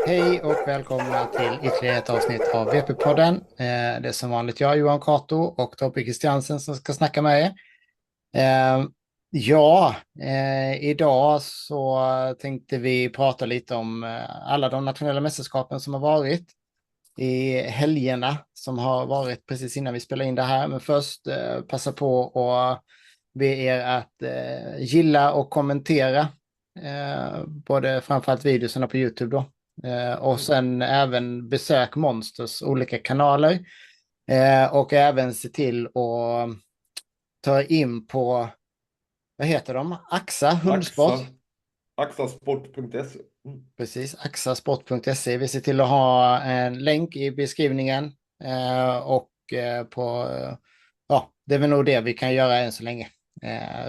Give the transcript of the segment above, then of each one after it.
Hej och välkomna till ytterligare ett avsnitt av VP-podden. Det är som vanligt jag, Johan Kato och Tobbe Christiansen som ska snacka med er. Idag så tänkte vi prata lite om alla de nationella mästerskapen som har varit i helgerna som har varit precis innan vi spelar in det här. Men först passa på att be er att gilla och kommentera både framförallt videorna på YouTube då. Och sen även besök Monsters olika kanaler. Och även se till att ta in på, vad heter de? Axa hundsport. Axasport.se. Precis, axasport.se. Vi ser till att ha en länk i beskrivningen. Och det är väl nog det vi kan göra än så länge.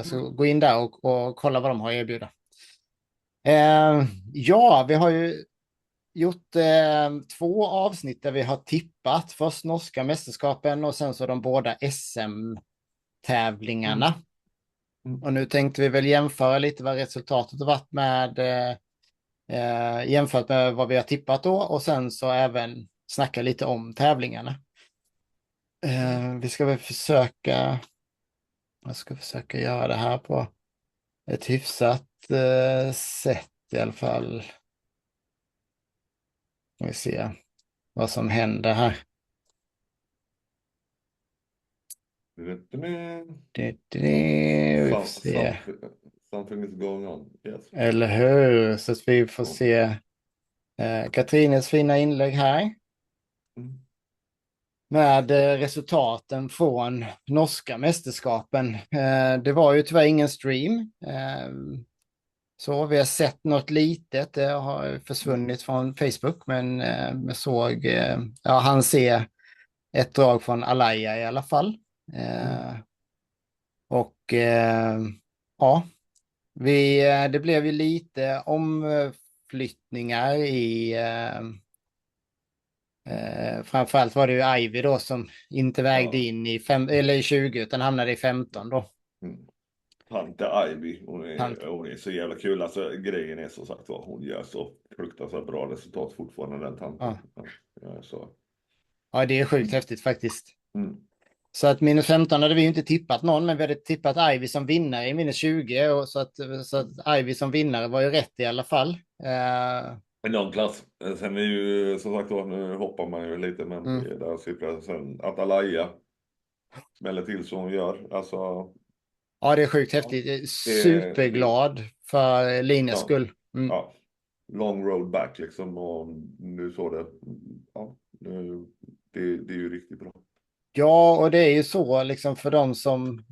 Så gå in där och kolla vad de har att erbjuda. Vi har ju gjort 2 avsnitt där vi har tippat. Först norska mästerskapen och sen så de båda SM-tävlingarna. Och nu tänkte vi väl jämföra lite vad resultatet har varit med jämfört med vad vi har tippat då. Och sen så även snacka lite om tävlingarna. Vi ska väl försöka göra det här på ett hyfsat sätt i alla fall. Vi ser vad som händer här. Something is going on. Yes. Eller hur? Så att vi får se Katrines fina inlägg här. Med resultaten från norska mästerskapen. Det var ju tyvärr ingen stream. Så vi har sett något litet. Det har försvunnit från Facebook. Men jag såg, han ser ett drag från Alaya i alla fall. Det blev ju lite omflyttningar i framförallt var det ju Ivy då som inte vägde in i 20 utan hamnade i 15 då. Tante Ivy, hon är så jävla kul. Alltså grejen är så sagt vad hon gör så fruktansvärt bra resultat fortfarande den tanten. Ja, det är sjukt häftigt faktiskt. Så att minus 15 hade vi ju inte tippat någon, men vi hade tippat Ivy som vinnare i minus 20. Och så att Ivy som vinnare var ju rätt i alla fall. Enorm klass. Sen är ju som sagt då, nu hoppar man ju lite, men där sitter sen Atalaya smäller till som hon gör. Alltså, ja, det är sjukt häftigt. Superglad för Linus skull. Ja, long road back liksom, och nu så det. Ja, det är ju riktigt bra. Ja, och det är ju så liksom för de som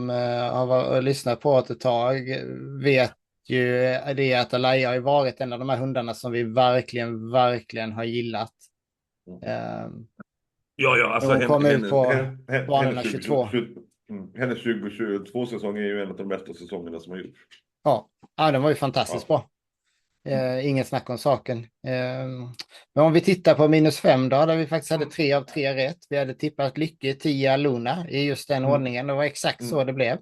har lyssnat på ett tag vet ju det att Alaya har ju varit en av de här hundarna som vi verkligen har gillat. Alltså hon kom ut på banorna 22. Hennes 2022-säsong är ju en av de bästa säsongerna som har gjorts. Ja, den var ju fantastiskt bra. Ingen snack om saken. Men om vi tittar på minus 5 då, där vi faktiskt hade 3 av 3 rätt. Vi hade tippat Lycke, 10 Luna i just den ordningen. Det var exakt så det blev.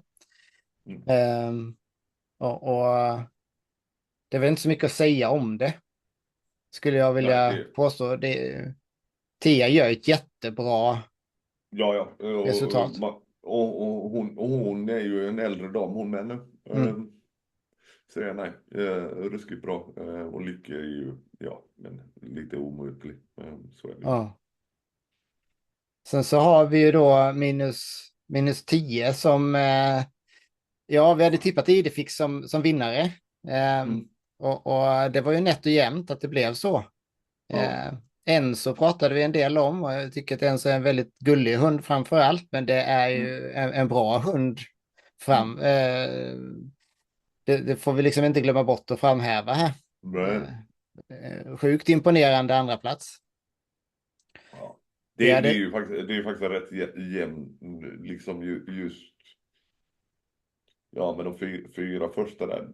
Och det är väl inte så mycket att säga om det. Skulle jag vilja påstå. Tia gör ett jättebra resultat. Och hon är ju en äldre dam, hon med nu. Så nej, ruskigt bra. Och Lycke är ju, men lite omutlig. Så är det. Ja. Sen så har vi ju då minus 10 som, vi hade tippat Idefix som vinnare. Och det var ju nätt och jämnt att det blev så. Enzo pratade vi en del om och jag tycker att Enzo är en väldigt gullig hund framför allt, men det är ju en bra hund fram. Det får vi liksom inte glömma bort att framhäva här. Sjukt imponerande andra plats. Ja. Det är ju faktiskt rätt jämn liksom just men de 4 första där.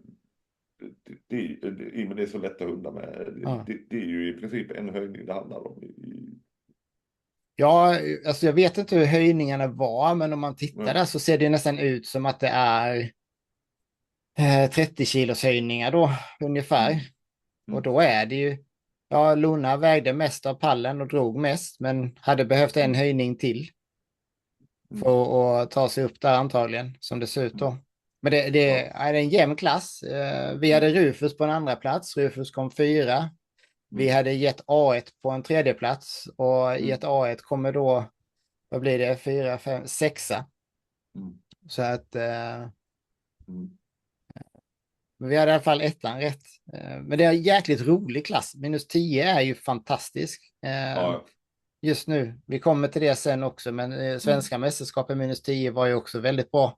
Det är så lätta hundar med. Det är ju i princip en höjning det handlar om. Ja, alltså jag vet inte hur höjningarna var, men om man tittar där så ser det nästan ut som att det är 30 kilos höjningar då ungefär. Och då är det ju Ja, Luna vägde mest av pallen och drog mest, men hade behövt en Mm. höjning till Mm. för att ta sig upp där antagligen, som det ser ut Mm. då. Men det Ja. är en jämn klass. Vi hade Mm. Rufus på en andra plats. Rufus kom 4. Vi Mm. hade gett A1 på en tredje plats och Mm. gett A1 kommer då, vad blir det, 4, 5, 6. Mm. Så att Mm. vi hade i alla fall ettan rätt. Men det är en jäkligt rolig klass. -10 är ju fantastisk. Ja. Just nu. Vi kommer till det sen också, men Mm. svenska mästerskapen -10 var ju också väldigt bra.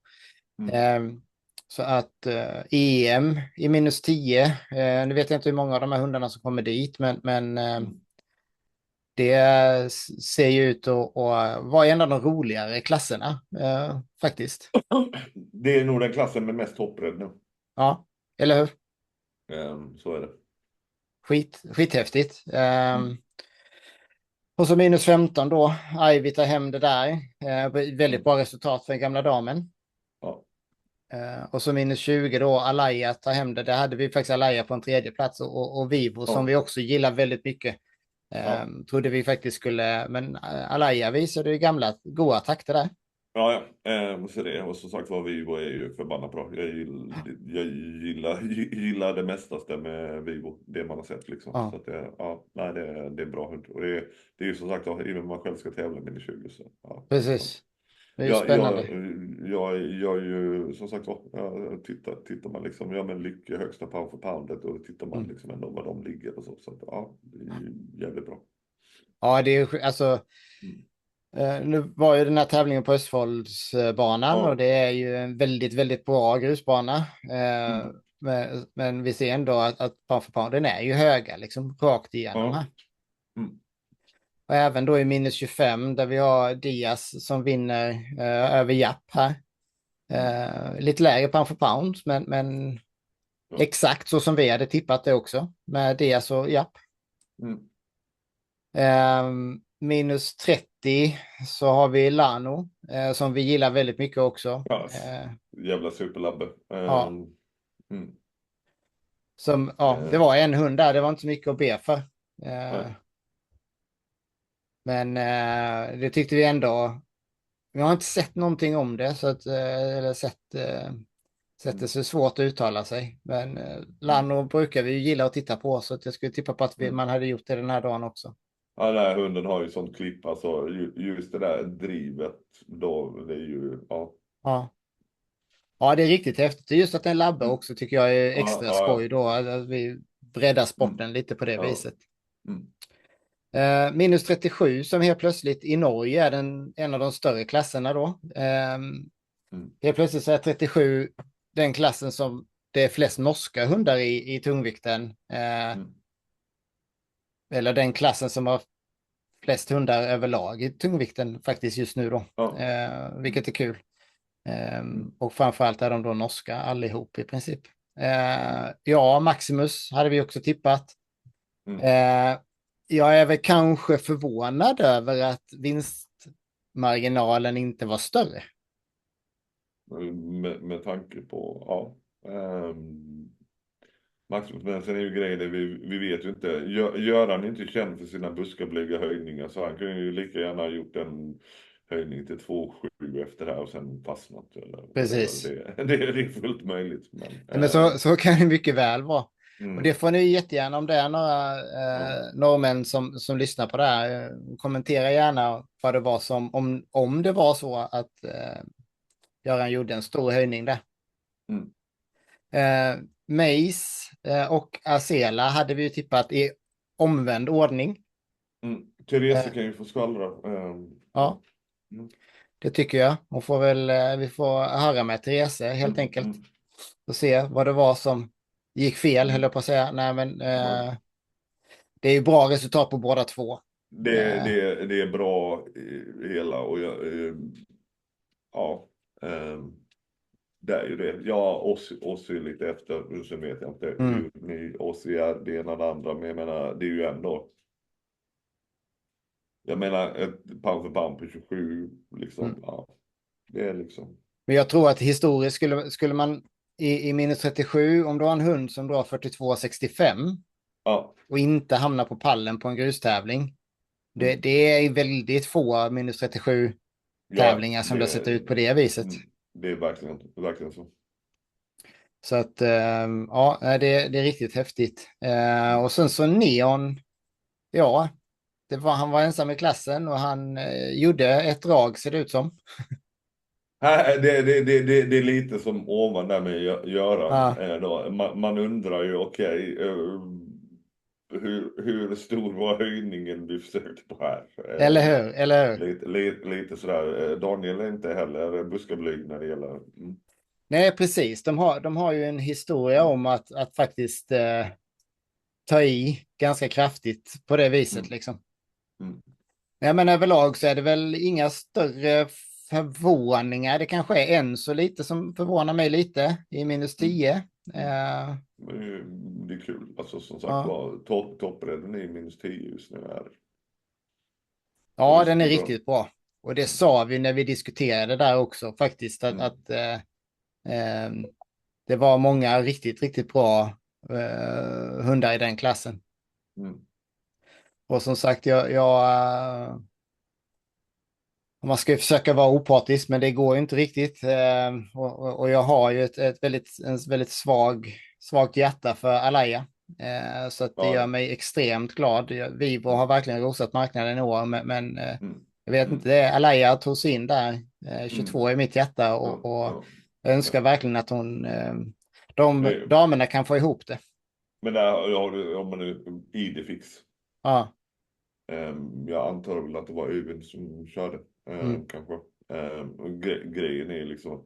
Mm. Eh, så att EM i -10, nu vet jag inte hur många av de här hundarna som kommer dit, men Mm. det ser ju ut att vara en av de roligare klasserna faktiskt. Det är nog den klassen med mest hopprädd nu. Ja, eller hur? Så är det. Skithäftigt. Mm. Och så -15 då. Ivy tar hem det där. Väldigt Mm. bra resultat för den gamla damen. Ja. Och så -20 då, Alaya tar hem det. Där hade vi faktiskt Alaya på en tredje plats och Vivo som Ja. vi också gillar väldigt mycket. Ja. Trodde vi faktiskt skulle, men Alaya visade ju gamla goda takter där. Ja, ja. Så det. Och som sagt var, Vivo är ju förbannat bra. Jag gillar det mestaste med Vivo, det man har sett liksom. Ja, Så att ja, nej, det är en bra hund. Och det är ju som sagt, ja, även om man själv ska tävla med 20 så ja, det är fan. precis. Det är ju Jag, jag, spännande. jag är ju som sagt var, tittar man liksom, ja men Lycke högsta pound för poundet och tittar man Mm. liksom ändå var de ligger och så att ja, det är ju jävligt bra. Ja, det är ju alltså. Mm. Nu var ju den här tävlingen på Östfoldsbanan och Ja. det är ju en väldigt, väldigt bra grusbana. Mm. Men vi ser ändå att pound för pound, den är ju höga, liksom rakt igenom Ja. här. Mm. Och även då i -25 där vi har Diaz som vinner över Japp här. Mm. Lite lägre pound för pound, men Ja. exakt så som vi hade tippat det också med Diaz och Japp. Mm. -30 så har vi Lano som vi gillar väldigt mycket också. Ja, jävla superlabbe. Ja, Mm. det Eh, var en hund där, det var inte så mycket att be för. nej. Men det tyckte vi ändå. Vi har inte sett någonting om det, så att, eller sett det Mm. så svårt att uttala sig. Men Mm. Lano brukar vi ju gilla att titta på, så att jag skulle tippa på att Mm. man hade gjort det den här dagen också. Ja, den här hunden har ju sånt klipp, alltså just det där drivet då, det är ju, ja. Ja. Ja, det är riktigt häftigt. Just att den labbar Mm. också tycker jag är Ja, extra ja, skoj då. Att vi breddar ja. Mm. sporten lite på det Ja. viset. Mm. -37 som helt plötsligt i Norge är en av de större klasserna då. Mm. Helt plötsligt så är 37 den klassen som det är flest norska hundar i tungvikten. Mm. Eller den klassen som har flest hundar överlag i tungvikten faktiskt just nu då. Ja. Vilket är kul. Mm. Och framförallt är de då norska allihop i princip. Ja, Maximus hade vi också tippat. Mm. Jag är väl kanske förvånad över att vinstmarginalen inte var större. Med tanke på, ja. Maximus, men sen är ju grejen det, vi vet ju inte. Göran är inte känd för sina buskablyga höjningar, så han kunde ju lika gärna ha gjort en höjning till 2,7 efter det här och sen fastnat. Precis. Det är fullt möjligt. Men så kan det mycket väl vara. Och det Mm. får ni jättegärna, om det är några norrmän som lyssnar på det här, kommentera gärna vad det var om det var så att Göran gjorde en stor höjning där. Mm. Mace och Arcela hade vi ju tippat i omvänd ordning. Mm. Therese Eh, kan ju få skvallra. ja, Mm. det tycker jag. Hon får väl, vi får höra med Therese helt Mm. enkelt Mm. och se vad det var som gick fel, höll Mm. jag på att säga. Nej, men Ja. det är ju bra resultat på båda två. Det är bra hela och ja, det är ju det. Ja, oss är lite efter, så vet jag inte Mm. hur ni oss är det ena eller andra, men jag menar det är ju ändå, jag menar ett pound för pound på 27 liksom, Mm. ja, det är liksom. Men jag tror att historiskt skulle man i -37, om du har en hund som drar 42,65 Ja. och inte hamna på pallen på en grustävling. Mm. Det är väldigt få minus 37 Ja, tävlingar som det har sett ut på det viset. det är verkligen så. Så att ja, det är riktigt häftigt. Mm. Och sen så Neon, ja, han var ensam i klassen och han gjorde ett drag ser det ut som. Det är lite som ovan där med Göran. Ja, Då. Man undrar ju, okej, hur stor var höjningen vi försökte på här? eller hur? Eller hur? Lite sådär. Daniel är inte heller buskablyg när det gäller. Nej, precis. De har ju en historia om att faktiskt ta i ganska kraftigt på det viset Mm. liksom. Mm. Men överlag så är det väl inga större förvåningar. Det kanske är en så lite som förvånar mig lite i minus Mm. 10. Mm. Det är kul. Alltså som sagt Ja. var, toppbredden är minus 10 just nu. Ja, den är Ruskigt bra. riktigt bra. Och det sa vi när vi diskuterade där också faktiskt att eh, det var många riktigt, riktigt bra hundar i den klassen. Mm. Och som sagt, man ska ju försöka vara opartisk, men det går ju inte riktigt. Och jag har ju ett väldigt svagt hjärta för Alaya. Så att det gör Ja. mig extremt glad. Vivo har verkligen rosat marknaden i år, men Mm. jag vet Mm. inte, det är Alaya tog sig in där, Mm. 22 i mitt hjärta Ja. och Ja. jag önskar Ja. verkligen att de Det, damerna kan få ihop det. men där har du, om man nu, Idefix. Ja, Jag antar väl att det var Öyvind som körde, mm, kanske. Och grejen är liksom att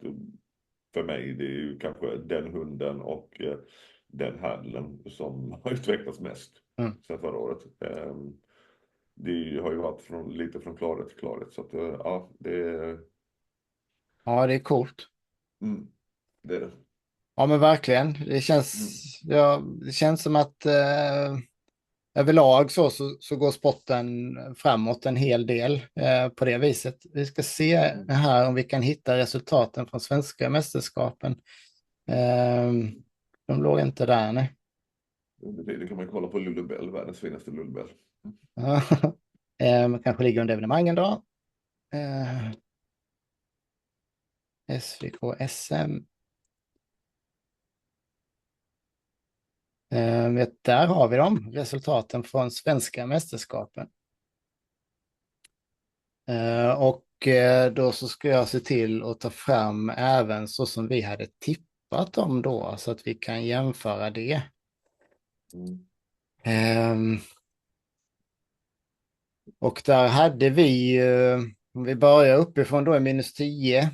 för mig det är ju kanske den hunden och den handlen som har utvecklats mest mm. sedan förra året. Det har ju varit lite från klarhet till klarhet, så att ja, Ja, det är coolt. mm, det är det. Ja, men verkligen. Mm. Det känns som att överlag så går sporten framåt en hel del på det viset. Vi ska se Mm. här om vi kan hitta resultaten från svenska mästerskapen. Eh, de låg inte där, nej. Under tiden kan man kolla på Lullebell, världens finaste Lullebell. Kanske ligger under evenemangen då. SVK SM. Där har vi dem, resultaten från svenska mästerskapen. Och då så ska jag se till att ta fram även så som vi hade tippat dem då, så att vi kan jämföra det. Mm. Ehm, och där hade vi, om vi börjar uppifrån då i minus 10,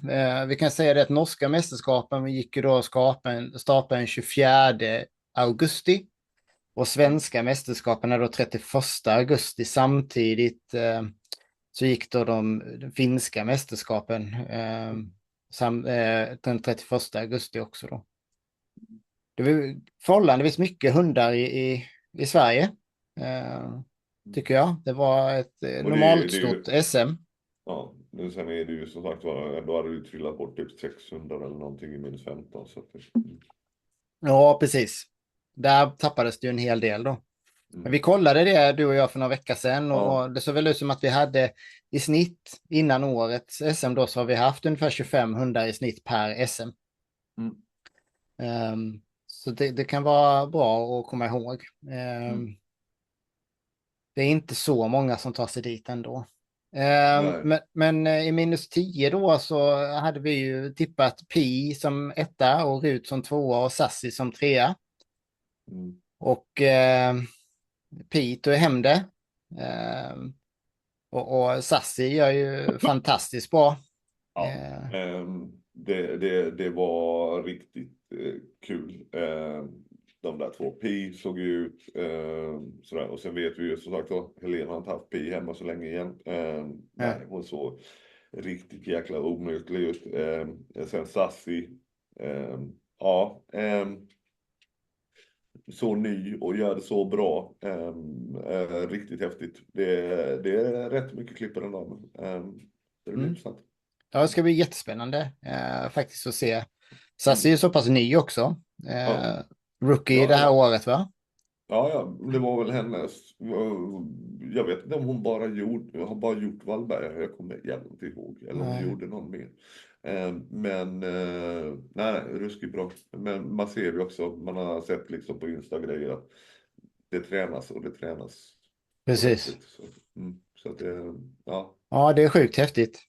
vi kan säga det att norska mästerskapen vi gick ju då stapeln 24 augusti och svenska mästerskapen är då 31 augusti samtidigt. Så gick då de finska mästerskapen den 31 augusti också då. Det var förhållandevis mycket hundar i Sverige, tycker jag. Det var ett Och normalt det är ju, stort SM. ja, men sen är det ju som sagt var, då hade du trillat bort typ 600 eller någonting i minus 15. Så att Ja, precis. Där tappades det ju en hel del då. Men vi kollade det, du och jag, för några veckor sedan ja. och det såg väl ut som att vi hade i snitt innan årets SM då så har vi haft ungefär 25 hundar i snitt per SM. Mm. Så det kan vara bra att komma ihåg. Det är inte så många som tar sig dit ändå. Nej. Men i minus 10 då så hade vi ju tippat Pi som etta och Rut som tvåa och Sassi som trea. Mm. Och Pi tog hem det. Och Sassi gör ju fantastiskt bra. Ja. Det var riktigt kul. De där två, Pi såg ju ut sådär. Och sen vet vi ju som sagt att Helena har inte haft Pi hemma så länge igen. Nej, hon såg riktigt jäkla omutlig ut. Sen Sassi, ja, så ny och gör det så bra. Riktigt häftigt. Det är rätt mycket klipp i den damen. Det blir intressant. Ja, det ska bli jättespännande faktiskt att se. Sassi är ju så pass ny också. Rookie det här året, va? Ja, ja, det var väl hennes. Jag vet inte om hon har bara gjort Vallberga. Jag kommer jävligt inte ihåg. Eller om hon Nej. gjorde någon mer. Men nej, ruskigt bra. Men man ser ju också, man har sett liksom på Insta-grejer att det tränas och det tränas Precis. ordentligt. Så att det, ja. Ja, det är sjukt häftigt.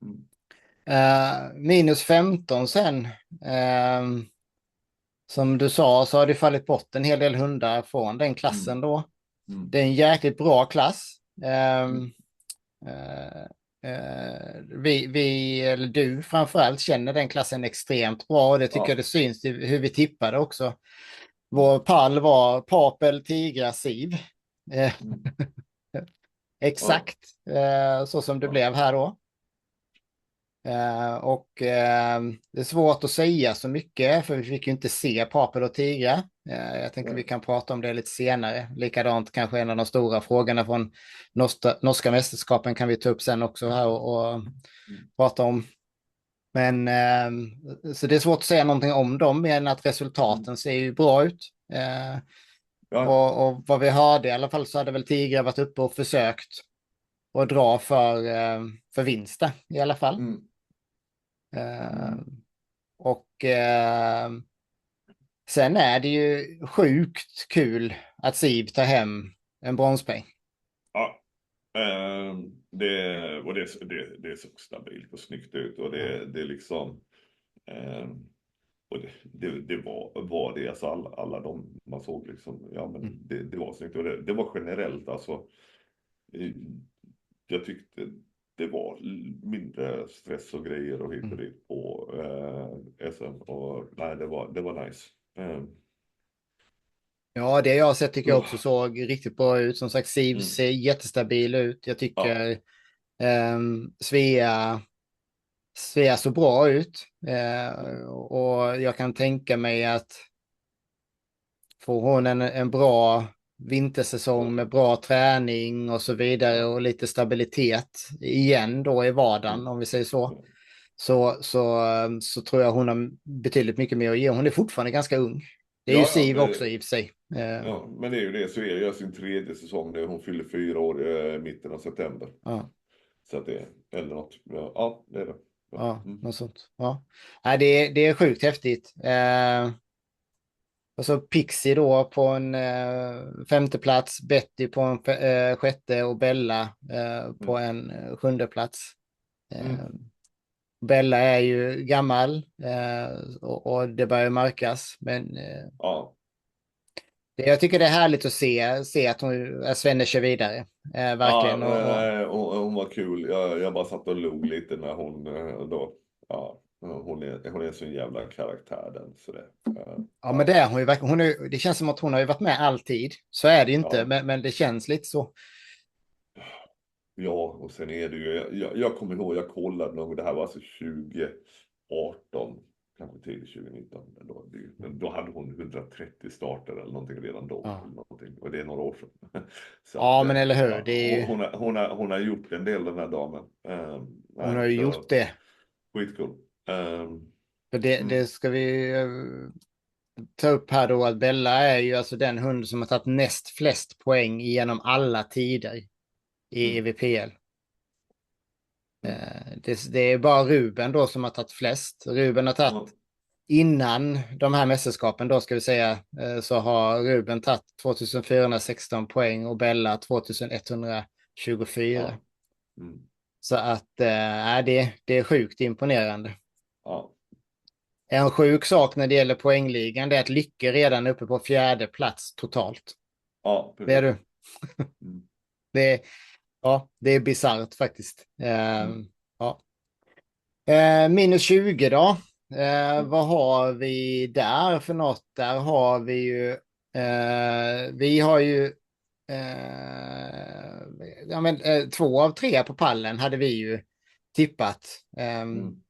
Mm, Minus 15 sen. Som du sa så har det fallit bort en hel del hundar från den klassen mm, då. mm, Det är en jäkligt bra klass. mm. Eh, eller du framförallt, känner den klassen extremt bra och det tycker jag Ja. det syns i hur vi tippade också. Mm, Vår pall var Papel, Tigra, Siv. Eh, mm, ja, exakt så som det ja, blev här då. Det är svårt att säga så mycket för vi fick ju inte se Papel och Tigra. Jag tänker vi nej, kan prata om det lite senare. Likadant kanske en av de stora frågorna från norska mästerskapen kan vi ta upp sen också här och mm, prata om. Men så det är svårt att säga någonting om dem mer än att mm, resultaten ser ju bra ut. Eh, ja, och vad vi hörde i alla fall så hade väl Tigra varit uppe och försökt att dra för vinsten i alla fall. mm, Eh, mm, och sen är det ju sjukt kul att Siv tar hem en bronspeng. ja. Det såg stabilt och snyggt ut och Ja. det liksom och det var det, alltså alla de man såg liksom, ja Mm. men det var snyggt och det var generellt alltså. eh, Jag tyckte det var mindre stress och grejer och hit och Mm. dit på SM och nej det var nice. Ja, det jag har sett tycker jag också Uh, såg riktigt bra ut. Som sagt, Siv mm, ser jättestabil ut. Jag ja, tycker Svea så bra ut. mm, Och jag kan tänka mig att får hon en bra vintersäsong med bra träning och så vidare ja, och lite stabilitet igen då i vardagen, mm, om vi säger så, ja. så tror jag hon har betydligt mycket mer att ge. Hon är fortfarande ganska ung. Det är ju Ja, ja, Siv också i och för sig. ja, men det är ju det, så är det ju sin tredje säsong nu. Hon fyller 4 år i mitten av september. Ja, Så att det, eller något. Ja, ja det är det. Ja, ja, mm, något sånt. Ja. Nej, det är sjukt häftigt. Och så Pixie då på en femte plats, Betty på en sjätte och Bella på mm, en sjunde plats. mm, Eh, Bella är ju gammal och det börjar märkas. Men ja, jag tycker det är härligt att se att Svenne kör vidare. ja, Verkligen. hon var kul. Jag bara satt och log lite när hon då, ja, hon är en sån jävla karaktär den. Så det, Ja, men ja, det är hon ju verkligen. Det känns som att hon har ju varit med alltid. Så är det ju inte, ja. men det känns lite så. Ja, och sen är det ju, jag kommer ihåg, jag kollade nog, det här var alltså 2018, kanske tidigt 2019. Då hade hon 130 starter eller någonting redan då. Ja, Eller någonting, och det är några år sedan. Så att, ja men eller hur. ja, Det är ju, hon har gjort en del den här damen. hon Nej, har ju gjort så det. skitcool. För det Mm, ska vi ta upp här då att Bella är ju alltså den hund som har tagit näst flest poäng genom alla tider i mm, EVPL. mm, Det är bara Ruben då som har tagit flest. Ruben har tagit ja, innan de här mästerskapen då ska vi säga så har Ruben tagit 2416 poäng och Bella 2124. ja, mm, Så att det är sjukt imponerande. ja, En sjuk sak när det gäller poängligan det är att Lycke redan är uppe på fjärde plats totalt. ja, Det är precis. du. Mm, Det är, ja, det är bisarrt faktiskt. mm, Ja. Minus 20 då. mm, Vad har vi där för något? Där har vi ju vi har ju ja, men, 2 av 3 på pallen hade vi ju tippat. mm,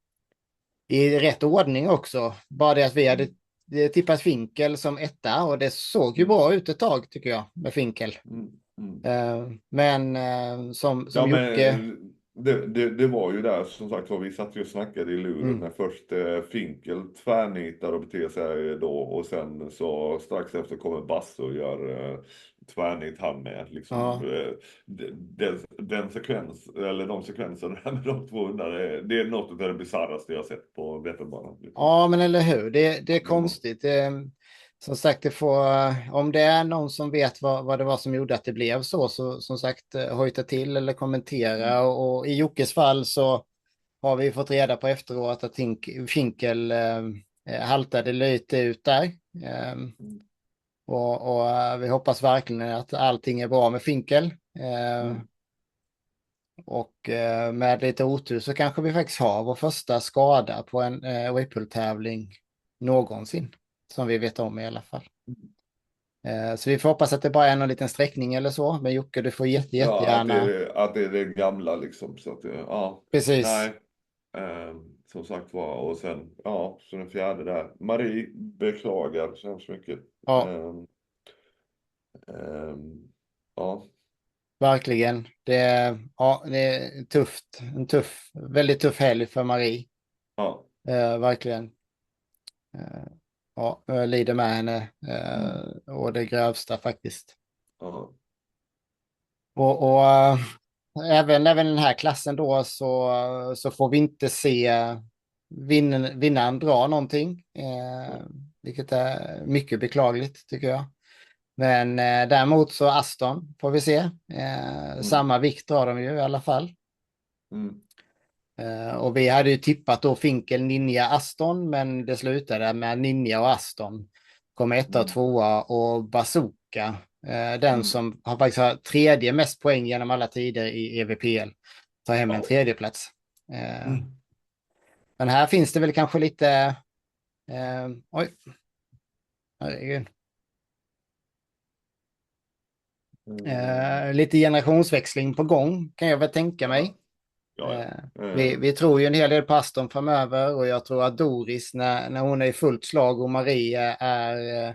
I rätt ordning också. Bara det att vi hade mm, tippat Finkel som etta och det såg ju mm, bra ut ett tag tycker jag med Finkel. mm, mm. Men som Ja, men Jocke. Det var ju där som sagt var, vi satt ju och snackade i luren Mm. när först Finkel tvärnitar och beter sig då och sen så strax efter kommer Basse och gör tvärnit han med. Liksom, Ja. den sekvens, eller de sekvenserna med de två hundar, det är något av det bisarraste jag har sett på Vätternbanan. Liksom. Ja, men eller hur? Det är Det var, konstigt. Som sagt, om det är någon som vet vad det var som gjorde att det blev så som sagt, hojta till eller kommentera. mm, Och i Jockes fall så har vi fått reda på efteråt att Finkel haltade lite ut där. Eh, mm, vi hoppas verkligen att allting är bra med Finkel. mm. Med lite otur så kanske vi faktiskt har vår första skada på en whipple-tävling någonsin. Som vi vet om i alla fall. Så vi får hoppas att det bara är någon liten sträckning eller så. Men Jocke, du får Ja, jättegärna. att det är det gamla liksom. Så att, ja, Precis. nej. Som sagt var, och sen, ja, så den fjärde där. Marie beklagar så hemskt mycket. Ja, Ehm, ehm, ja, verkligen. Det är tufft. Väldigt tuff helg för Marie. ja, Verkligen. Eh, ja, jag lider med henne. mm, Och det grövsta faktiskt. ja, Och även i den här klassen då så får vi inte se vinnaren dra någonting. Vilket är mycket beklagligt tycker jag. Men däremot så Aston får vi se. mm, Samma vikt drar de ju i alla fall. mm, Och vi hade ju tippat då Finkel, Ninja, Aston, men det slutade med Ninja och Aston. Kom etta och mm, tvåa och Bazooka, den mm, som har faktiskt har tredje mest poäng genom alla tider i EVPL, tar hem en ja, tredje plats. Eh, mm, Men här finns det väl kanske lite, oj, herregud. ehm, Lite generationsväxling på gång kan jag väl tänka mig. ja, ja, ja. Vi tror ju en hel del på Aston framöver och jag tror att Doris när hon är i fullt slag och Marie är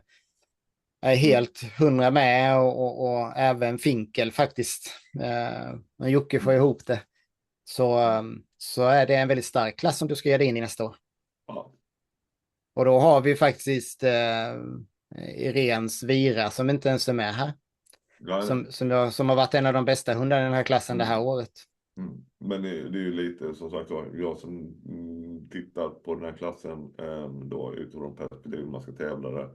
Mm, helt hundra med och även Finkel faktiskt. När Jocke får mm, ihop det så är det en väldigt stark klass som du ska ge dig in i nästa år. ja, Och då har vi faktiskt Irens Vira som inte ens är med här. ja, ja. Som har varit en av de bästa hundarna i den här klassen det här Mm. året. Mm. Men det är ju lite som sagt var, jag som tittar på den här klassen då utifrån perspektiv man ska tävla där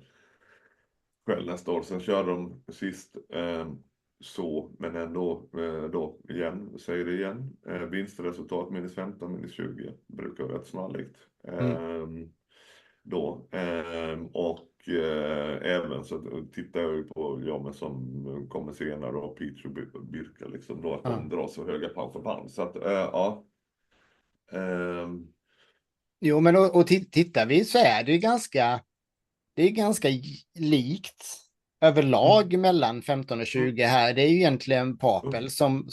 själv nästa år. Sen kör de sist så, men ändå då igen, säger det igen. Vinstresultat minus 15, minus 20 brukar vara rätt snarlikt. Mm. Då. Och även så tittar jag ju på, ja men som kommer senare och Peach och Birka liksom då, att Ja. de drar så höga pound för pound. Så att ja. ehm, Jo, men tittar vi så är det är ganska likt mm, överlag mellan 15 och mm, 20 här. Det är ju egentligen mm, Papel mm,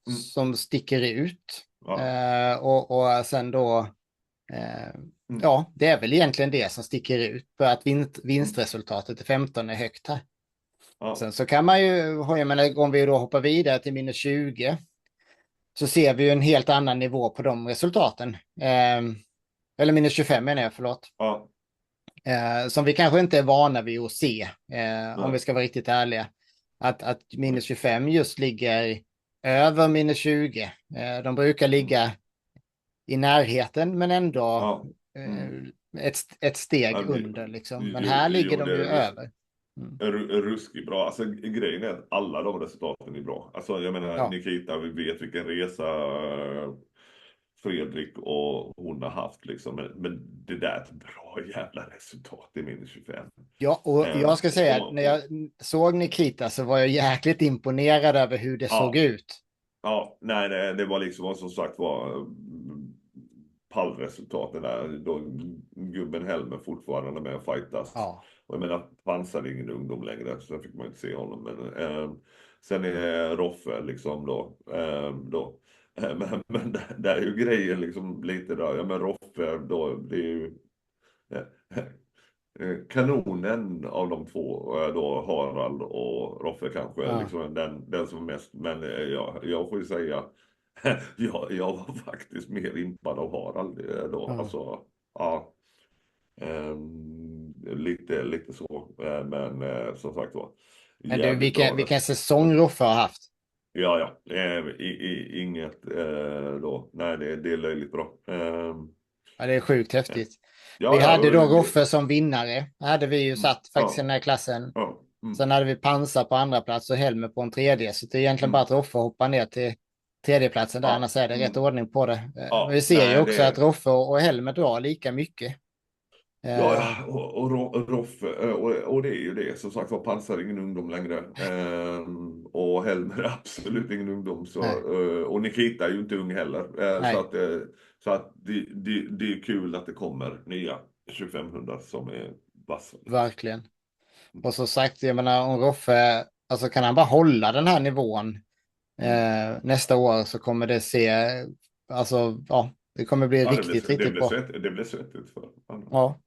som sticker ut. ja, Och sen då, eh, mm, ja, det är väl egentligen det som sticker ut. För att mm, vinstresultatet i 15 är högt här. ja, Sen så kan man ju, jag menar, om vi då hoppar vidare till minus 20 så ser vi ju en helt annan nivå på de resultaten. Eller minus 25 menar jag, förlåt. ja, Som vi kanske inte är vana vid att se, om nej, vi ska vara riktigt ärliga. Att minus 25 just ligger över minus 20. De brukar mm, ligga i närheten men ändå ja, mm, ett steg ja, under. Liksom. Men jo, här ligger jo, de det ju är över. Mm. ruskigt bra. Alltså grejen är att alla de resultaten är bra. Alltså jag menar Ja. Nikita, vi vet vilken resa Fredrik och hon har haft liksom. Men det där är ett bra jävla resultat i minus 25. Ja, och jag ska säga att när jag Och, såg Nikita så var jag jäkligt imponerad över hur det såg ja, ut. ja, nej, det var liksom som sagt var pallresultaten där. Då gubben Helmer fortfarande med och fightas. Ja. Och jag menar, Pansar är ingen ungdom längre, så där fick man inte se honom. Men sen är Roffe liksom då. Men där är ju grejen liksom lite där. Ja men Roffe då, det är ju kanonen av de två, då Harald och Roffe kanske, Ja. liksom den som är mest. Men jag får ju säga Jag var faktiskt mer impad av Harald då. Ja. Alltså, ja. Lite så. Men som sagt var, Men du, jävligt bra vilken röst. säsong Roffe har haft. Ja, ja. Inget då. Nej, det är löjligt bra. Ja, det är sjukt häftigt. Vi Ja, ja. hade då Roffe som vinnare. Hade vi ju satt faktiskt i Ja, den här klassen. ja. Sen hade vi Pansar på andra plats och Helmer på en tredje. Så det är egentligen bara Mm, att Roffe hoppar ner till tredjeplatsen där. ja, Annars är det rätt ordning på det. Men vi ja. ser ju Nej, också att det. Roffe och Helmer drar lika mycket. Ja, Eh, ja, och Roffe, och det är ju det. Som sagt var, Pansar är ingen ungdom längre. Och Helmer är absolut ingen ungdom. Så, nej, och Nikita är ju inte ung heller. nej, Så att det är kul att det kommer nya 2500 som är vassa. verkligen. Och så sagt, jag menar om Roffe, alltså kan han bara hålla den här nivån Mm. nästa år så kommer det se, alltså ja, det kommer bli Ja, riktigt, riktigt bra. det blir svettigt för andra. Ja.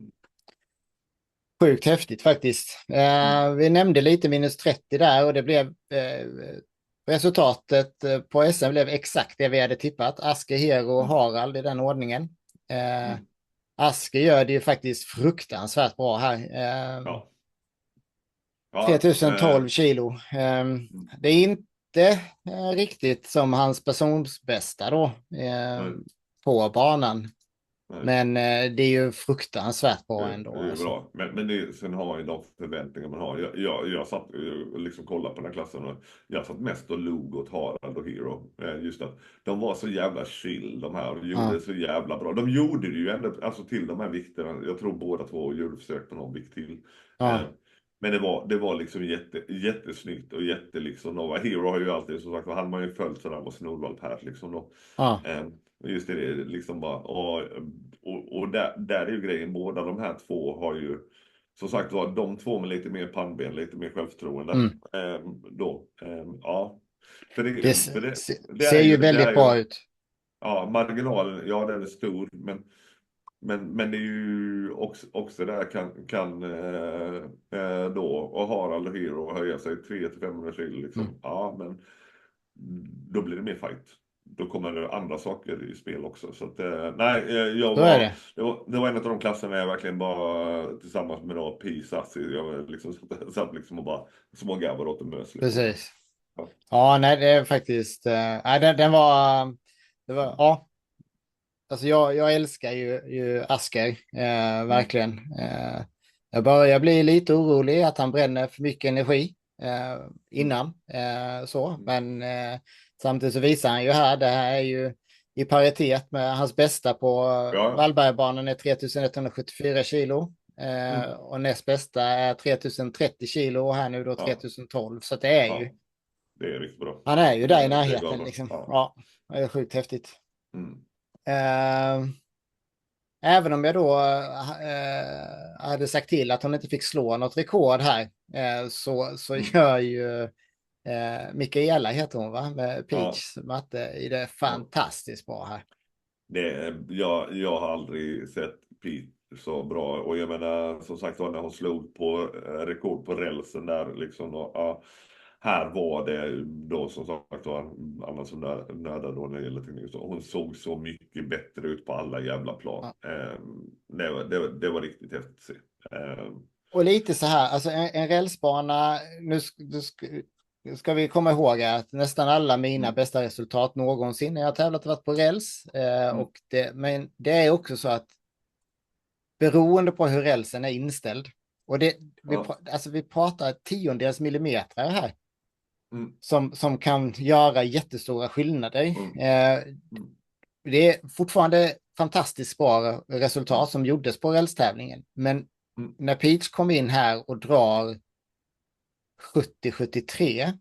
Sjukt häftigt faktiskt. Mm. Vi nämnde lite minus 30 där och det blev resultatet på SM blev exakt det vi hade tippat. Aske, Hero och Mm. Harald i den ordningen. Mm. Aske gör det ju faktiskt fruktansvärt bra här. Ja. Ja, 3012 kilo. mm. Det är inte riktigt som hans personsbästa då Nej, på banan. nej. Men det är ju fruktansvärt bra ändå. Det är Alltså. bra. Men sen har man ju de förväntningar man har. Jag satt och liksom kollade på den här klassen och jag satt mest och log åt Harald och Hero. Just att de var så jävla chill de här och gjorde Ja, det så jävla bra. De gjorde det ju ändå, alltså till de här vikterna. Jag tror båda två gjorde försök på någon vikt till. ja, Men det var liksom jättesnyggt och liksom. Och Hero har ju alltid, som sagt, han har ju följt sådär med snorvalp här liksom då. ja. Just det liksom bara, och där är ju grejen, båda de här två har ju, som sagt var, de två med lite mer pannben, lite mer självförtroende. Mm. Ja, för Det det ser är ju ju, det väldigt är ju, bra ut. ja, marginalen, ja den är stor, men det är ju också där då, och Harald och Hero höja sig 300-500 kilo liksom. Mm. Ja, men då blir det mer fight. Då kommer det andra saker i spel också. Så att, nej, Så är det. det var en av de klasserna jag verkligen bara tillsammans med då P-Sassi, jag liksom satt liksom och bara smågabbade åt en mös. Liksom. Precis. Ja. Ja, nej, det är faktiskt... nej, den var... Det var ja, alltså jag älskar ju Asker, verkligen. Jag börjar bli lite orolig att han bränner för mycket energi innan. Så. Men samtidigt så visar han ju här, det här är ju i paritet med hans bästa på Ja. Vallbergbanan är 3174 kilo. Mm. Och näst bästa är 3030 kilo och här nu då Ja. 3012. Så det är ju, Ja, det är riktigt bra. han är ju där i Det är närheten galet. liksom. Ja. Ja, det är sjukt häftigt. Mm. Även om jag då hade sagt till att hon inte fick slå något rekord här så Mm. gör ju Mikaela heter hon va? Med Ja. Peach matte i det Ja. fantastiskt bra här. Jag har aldrig sett Pete så bra, och jag menar som sagt var när hon slog på rekord på rälsen där liksom, och, ja, här var det då som sagt var annars som nördade då när det gäller teknik, så hon såg så mycket bättre ut på alla jävla plan. Ja. Det var riktigt häftigt att se. Och lite så här, alltså en rälsbana, nu ska vi komma ihåg att nästan alla mina bästa resultat någonsin när jag har tävlat har varit på räls. Men det är också så att beroende på hur rälsen är inställd, och vi pratar tiondels millimeter här, som kan göra jättestora skillnader. Det är fortfarande fantastiskt bra resultat som gjordes på rälstävlingen, men när Peach kom in här och drar 70-73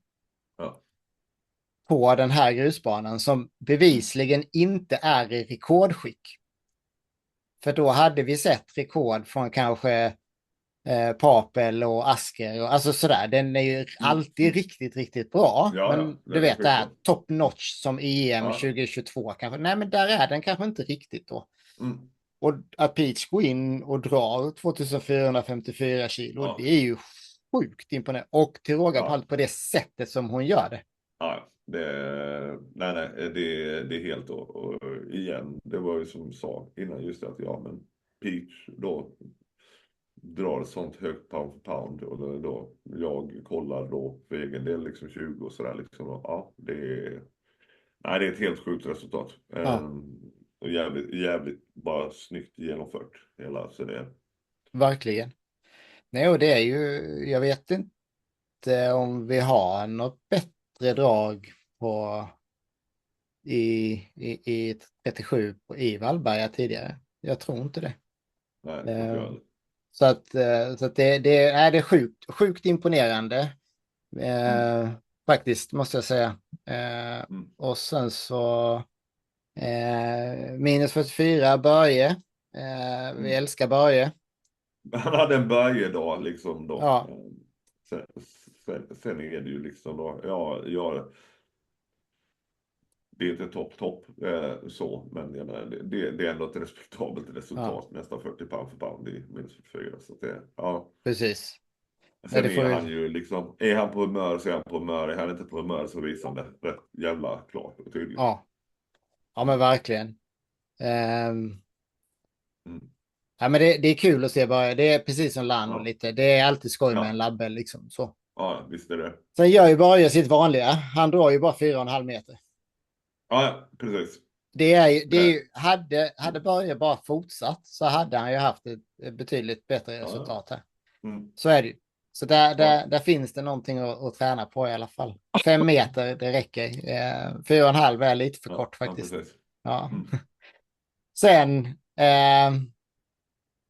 på den här grusbanan som bevisligen inte är i rekordskick. För då hade vi sett rekord från kanske Papel och Asker. Alltså sådär, den är ju alltid riktigt, riktigt bra. Ja, men ja, du vet det här top notch som EM 2022 kanske. Nej, men där är den kanske inte riktigt då. Och att Peach går in och drar 2454 kilo, det är ju sjukt imponerande. Och till råga på allt på det sättet som hon gör det. Ja, det är helt och igen, det var ju som sa innan just det att ja men Peach då drar ett sånt högt pound för pound och då jag kollar då för egen del liksom 20 och sådär liksom och, ja det är ett helt sjukt resultat. Ja, Och jävligt bara snyggt genomfört hela så det. verkligen. Nej, och det är ju, jag vet inte om vi har något bättre drag på i 37 i Vallberga tidigare. Jag tror inte det. Nej, tror inte jag Eh, heller. så att det är sjukt imponerande. Mm, Faktiskt, måste jag säga. mm, Och sen så minus 44, Börje. Vi mm. älskar Börje. Han hade en böjedag liksom då. Ja, Sen, sen är det ju liksom då, det är inte topp så, men jag menar, det är ändå ett respektabelt ja, resultat, nästan 40 pound för pound i minus 44. Så att det, ja. precis. Nej, Sen det får är vi. han ju liksom, är han på humör så är han på humör, är han inte på humör så visar han det rätt jävla klart och tydligt. Ja, ja men verkligen. Mm. Ja, men det är kul att se bara. Det är precis som Lano Ja, lite. Det är alltid skoj med en ja, labbe liksom. Så. ja, visst är det. Sen gör ju Börje sitt vanliga. Han drar ju bara 4,5 meter. Ja, ja, precis. Det är Det, ju, hade Börje bara fortsatt så hade han ju haft ett betydligt bättre ja, ja. resultat här. Mm. Så är det ju. Så Ja, där finns det någonting att träna på i alla fall. 5 meter, det räcker. 4,5 är lite för ja, kort ja, faktiskt. precis. Ja. Mm. Sen,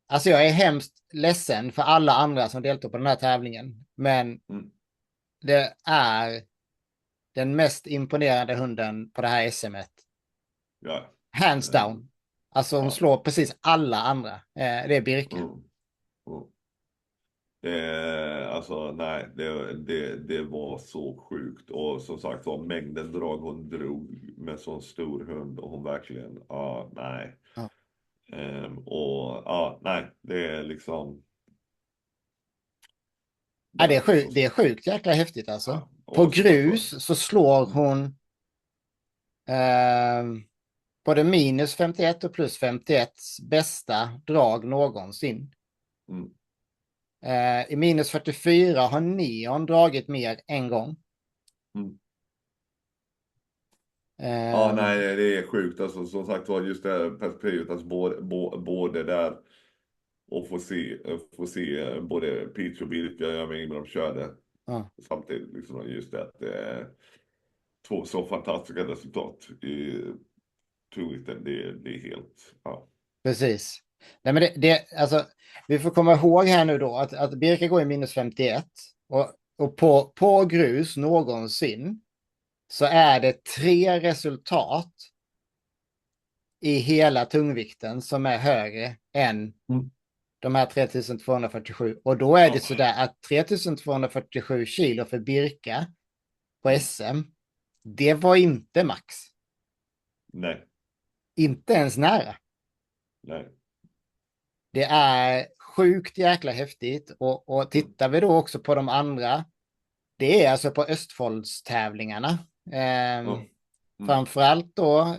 alltså jag är hemskt ledsen för alla andra som deltog på den här tävlingen. Men Mm. det är den mest imponerande hunden på det här SM:et. Ja. Hands down. Alltså hon Ja. slår precis alla andra. Det är Birka. Mm. Mm. Alltså nej, det var så sjukt. Och som sagt var, mängden drag hon drog med sån stor hund och hon verkligen, ja nej. Ja. Och ja, nej, det är liksom, Ja, det är så det är stort. sjukt jäkla häftigt alltså. Ja. På Och som sagt var, grus så slår mm, hon eh, både minus 51 och plus 51 bästa drag någonsin. mm. I minus 44 har Neon dragit mer en gång. Mm. Ja, Eh, nej, det är sjukt. Alltså, som sagt var, just det här perspektivet, alltså, både där och få se både Peach och Birka, jag med när de körde ja, samtidigt. Liksom, just det att det är två så fantastiska resultat i tungvikten. Det är helt, ja. precis. Nej, men alltså, vi får komma ihåg här nu då att Birka går i minus 51 och på grus någonsin så är det 3 resultat i hela tungvikten som är högre än Mm. de här 3247. Och då är det Ja, sådär att 3247 kilo för Birka på mm. SM, det var inte max. Nej, Inte ens nära. nej. Det är sjukt jäkla häftigt. Och Mm. tittar vi då också på de andra, det är alltså på Östfoldstävlingarna. Ja. Mm. Framförallt då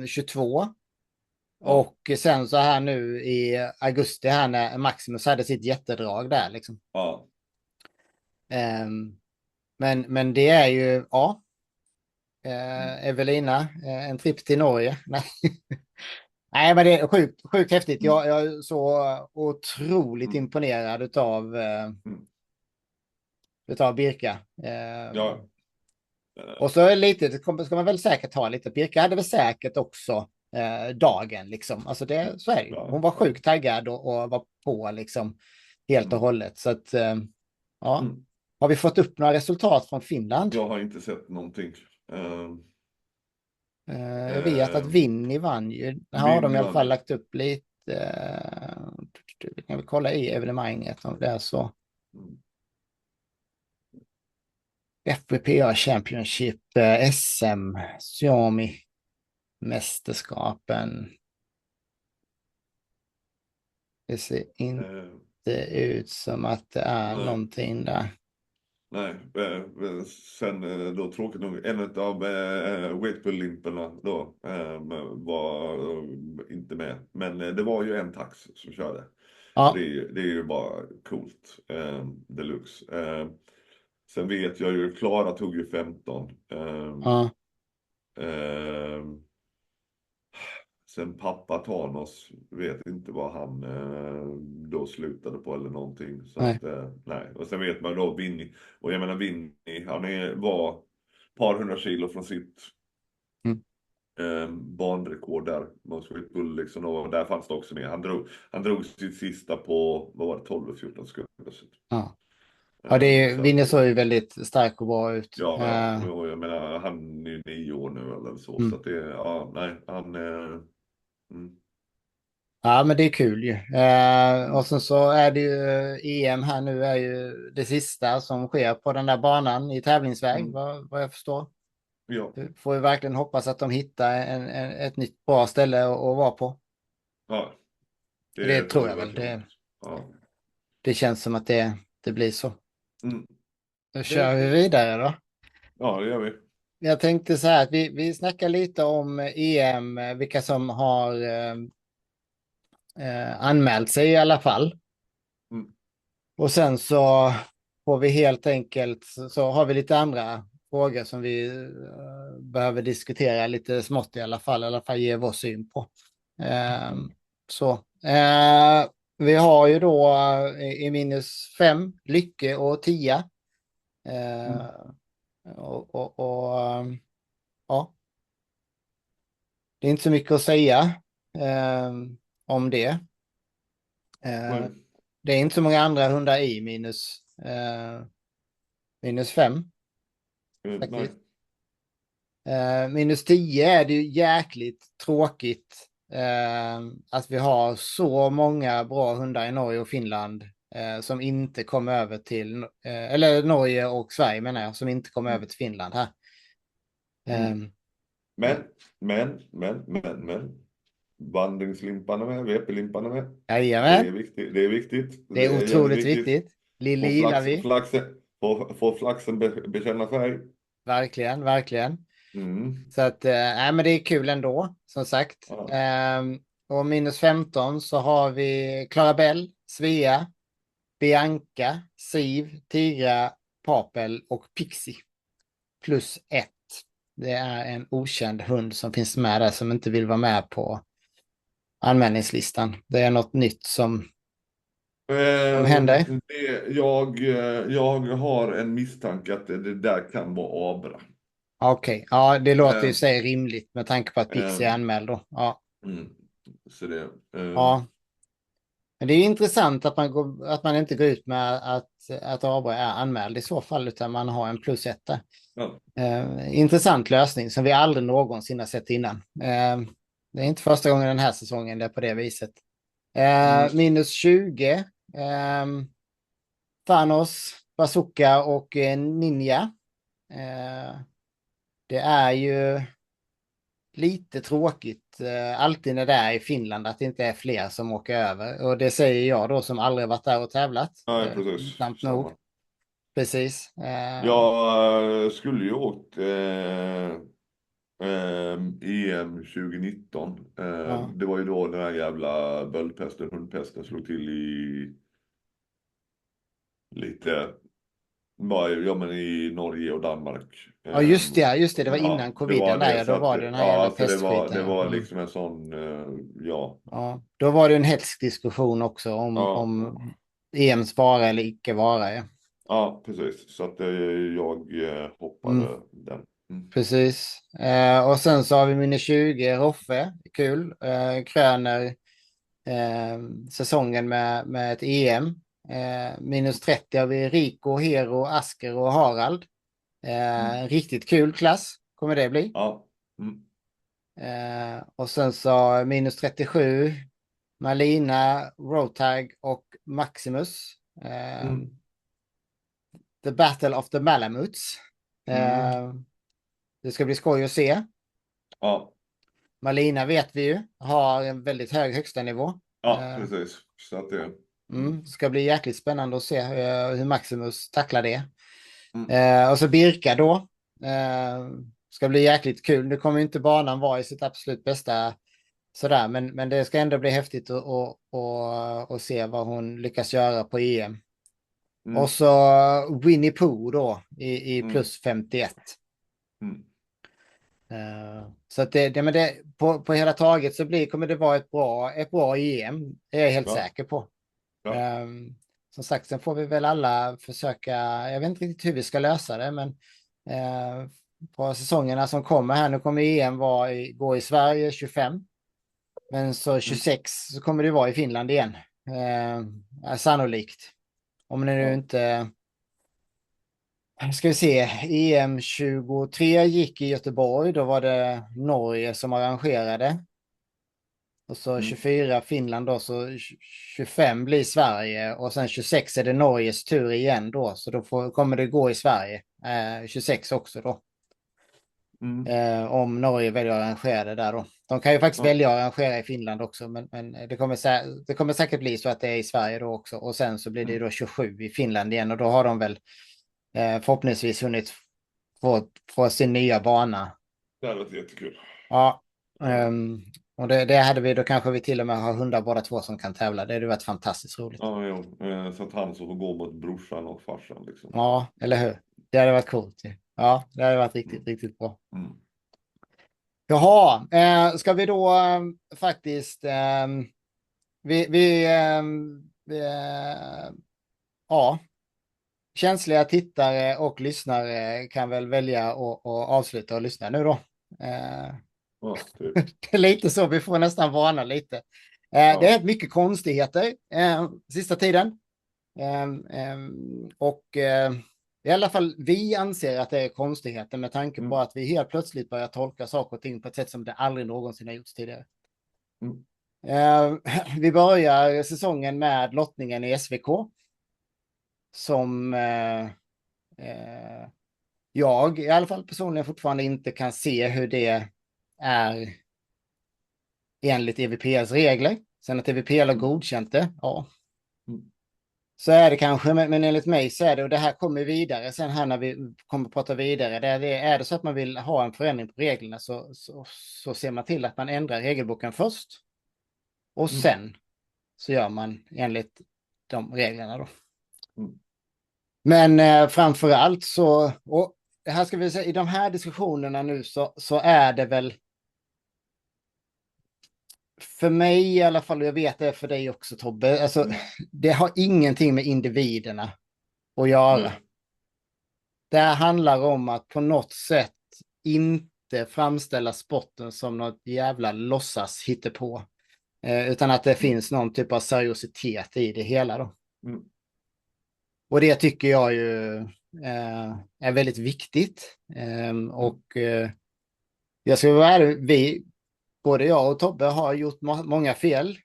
22. Ja, Och sen så här nu i augusti här när Maximus hade sitt jättedrag där liksom. ja. Men det är ju, ja, Mm. Evelina, en tripp till Norge. Nej. Nej, men det är sjukt häftigt. Mm. Jag är så otroligt Mm. imponerad Mm. utav Birka. Ja. Och så lite, ska man väl säkert ha lite. Birka hade väl säkert också dagen liksom. Alltså så är det ju. Ja. Hon var sjukt taggad och var på liksom helt och Mm. hållet. Så att, ja. Mm. Har vi fått upp några resultat från Finland? Jag har inte sett någonting. Jag vet att Eh, Winnie vann ju. Här har de Vinny i alla vann fall ju. lagt upp lite. Vi kan väl kolla i evenemanget om det är så. Mm. FBPA Championship, SM, Xiaomi-mästerskapen. Det ser inte Eh, ut som att det är nej. någonting där. Nej, sen då tråkigt nog, en av Wakefield-limporna då var inte med. Men det var ju en tax som körde. Och Ja, det är ju bara coolt, deluxe. Sen vet jag ju, Klara tog ju 15. ja, Eh, Sen pappa Thanos vet inte vad han då slutade på eller någonting. Så nej. att, nej. Och sen vet man då Vinny. Och jag menar Vinny, var ett par hundra kilo från sitt Mm. banrekord där. Most Great Bull liksom. Och där fanns det också med. Han drog sitt sista på, vad var det, 12-14 sekunder. Ja. Ja, Så att, Vinny såg ju väldigt stark och bra ut. ja, och jag menar han är ju 9 år nu eller så. Så Mm. att det, ja, nej, han... mm, Ja, men det är kul ju. Och mm, sen så är det ju EM här nu är ju det sista som sker på den där banan i tävlingsväg, mm, vad jag förstår. ja. Du får ju verkligen hoppas att de hittar ett nytt bra ställe att vara på. Ja, Det det får tror vi jag väl. verkligen hoppas. Ja. Det känns som att det blir så. Mm. Då Det är kör vi kul. vidare då. Ja, det gör vi. Jag tänkte så här att vi snackar lite om EM, vilka som har anmält sig i alla fall. Mm. Och sen så får vi helt enkelt, så har vi lite andra frågor som vi behöver diskutera lite smått i alla fall ge vår syn på. Eh, så. Vi har ju då i -5 Lycke och Tia. Mm. Eh, ja, det är inte så mycket att säga eh, om det. Eh, Nej. det är inte så många andra hundar i -5 Nej. faktiskt. -10 är det ju jäkligt tråkigt att vi har så många bra hundar i Norge och Finland som inte kommer över till, eller Norge och Sverige menar jag, som inte kommer Mm. över till Finland här. Mm. Eh, Men, men. Vandringslimpan är med, VP-limpan är med. Det är Jajamän, viktigt. Det är viktigt. det är Det är jävligt otroligt viktigt. viktigt. Lille gillar vi, Få flaxen bekänna färg. verkligen, verkligen. Mm. Så att, nej men det är kul ändå, som sagt. Ja. Och -15 så har vi Clarabelle, Svea, Bianca, Siv, Tigra, Papel och Pixie. +1. Det är en okänd hund som finns med där som inte vill vara med på anmälningslistan. Det är något nytt som händer. Jag har en misstanke att det där kan vara Abra. Okej, ja det låter ju Eh, sig rimligt med tanke på att eh, Pixie är anmäld då. Ja, mm. Så det, ja. Men det är intressant att att man inte går ut med att Abra är anmäld i så fall, utan man har en +1 där. ja. Intressant lösning som vi aldrig någonsin har sett innan. Det är inte första gången den här säsongen det är på det viset. Mm. -20. Thanos, Bazooka och Ninja. Det är ju lite tråkigt alltid när det är i Finland att det inte är fler som åker över. Och det säger jag då som aldrig varit där och tävlat. Nej, precis. Snabbt nog. Samma. Precis. Jag skulle ju åkt EM 2019. Ja. Det var ju då den här jävla böldpesten, hundpesten slog till i lite, ja men i Norge och Danmark. Ja, just det. Just det. Det var Ja, innan det var coviden där. det. Ja, Så då att, var det den här jävla ja, så pestskiten. det Ja. var Mm. liksom en sån, ja. Ja. Då var det en hätsk diskussion också Ja, om EMs vara eller icke vara. Ja. ja, precis. Så att jag Mm. hoppade den. Mm. Precis. Och sen så har vi -20, Roffe. Kul. Kröner säsongen med ett EM. -30 har vi Rico, Hero, Asker och Harald. Mm. Riktigt kul klass kommer det bli. Ja. Mm. Och sen så -37 Malina, Rotag och Maximus. Mm. The Battle of the Malamutes. Mm. Det ska bli skoj att se. Ja. Malina vet vi ju har en väldigt hög högsta nivå. Ja, precis. Så att det... Ska bli jäkligt spännande att se hur Maximus tacklar det. Och så Birka då. Ska bli jäkligt kul. Nu kommer ju inte banan vara i sitt absolut bästa sådär, men det ska ändå bli häftigt att se vad hon lyckas göra på EM. Och så Winnie Pooh då i plus 51. Så att men på hela taget så kommer det vara ett bra EM. Det är jag helt säker på. Ja. Som sagt, sen får vi väl alla försöka, jag vet inte riktigt hur vi ska lösa det, men på säsongerna som kommer här, nu kommer EM gå i Sverige 25, men så 26 så kommer det vara i Finland igen. Sannolikt. Om det nu inte... Ska vi se, EM 23 gick i Göteborg, då var det Norge som arrangerade. Och så 24 Finland då, så 25 blir Sverige och sen 26 är det Norges tur igen då, så då kommer det gå i Sverige 26 också då. Om Norge väljer att arrangera det där då. De kan ju faktiskt välja att arrangera i Finland också, men det kommer säkert bli så att det är i Sverige då också, och sen så blir det då 27 i Finland igen, och då har de väl förhoppningsvis hunnit få sin nya bana. Det hade varit jättekul. Ja, och det hade vi, då kanske vi till och med har hundar båda två som kan tävla. Det hade varit fantastiskt roligt. Ja, jo. Så att han så får gå mot brorsan och farsan liksom. Ja, eller hur? Det hade varit coolt. Ja, det hade varit riktigt bra. Jaha, ska vi då faktiskt ja, känsliga tittare och lyssnare kan väl välja att avsluta och lyssna nu då. Ja, typ. Det är lite så, vi får nästan varna lite. Det är mycket konstigheter sista tiden. Och i alla fall vi anser att det är konstigheter med tanke på att vi helt plötsligt börjar tolka saker och ting på ett sätt som det aldrig någonsin har gjorts tidigare. Vi börjar säsongen med lottningen i SVK. Som jag i alla fall personligen fortfarande inte kan se hur det är enligt EVPLs regler. Sen att EVPL har godkänt det, ja. Så är det kanske, men enligt mig så är det, och det här kommer vidare sen här när vi kommer att prata vidare, är det så att man vill ha en förändring på reglerna så ser man till att man ändrar regelboken först och sen så gör man enligt de reglerna då. Men framför allt så, och det här ska vi säga, i de här diskussionerna nu så är det väl för mig i alla fall, och jag vet det för dig också Tobbe, alltså det har ingenting med individerna att göra. Det handlar om att på något sätt inte framställa sporten som något jävla låtsas hittepå, utan att det finns någon typ av seriositet i det hela då. Och det tycker jag ju är väldigt viktigt. Och jag ska vara ärlig, både jag och Tobbe har gjort många fel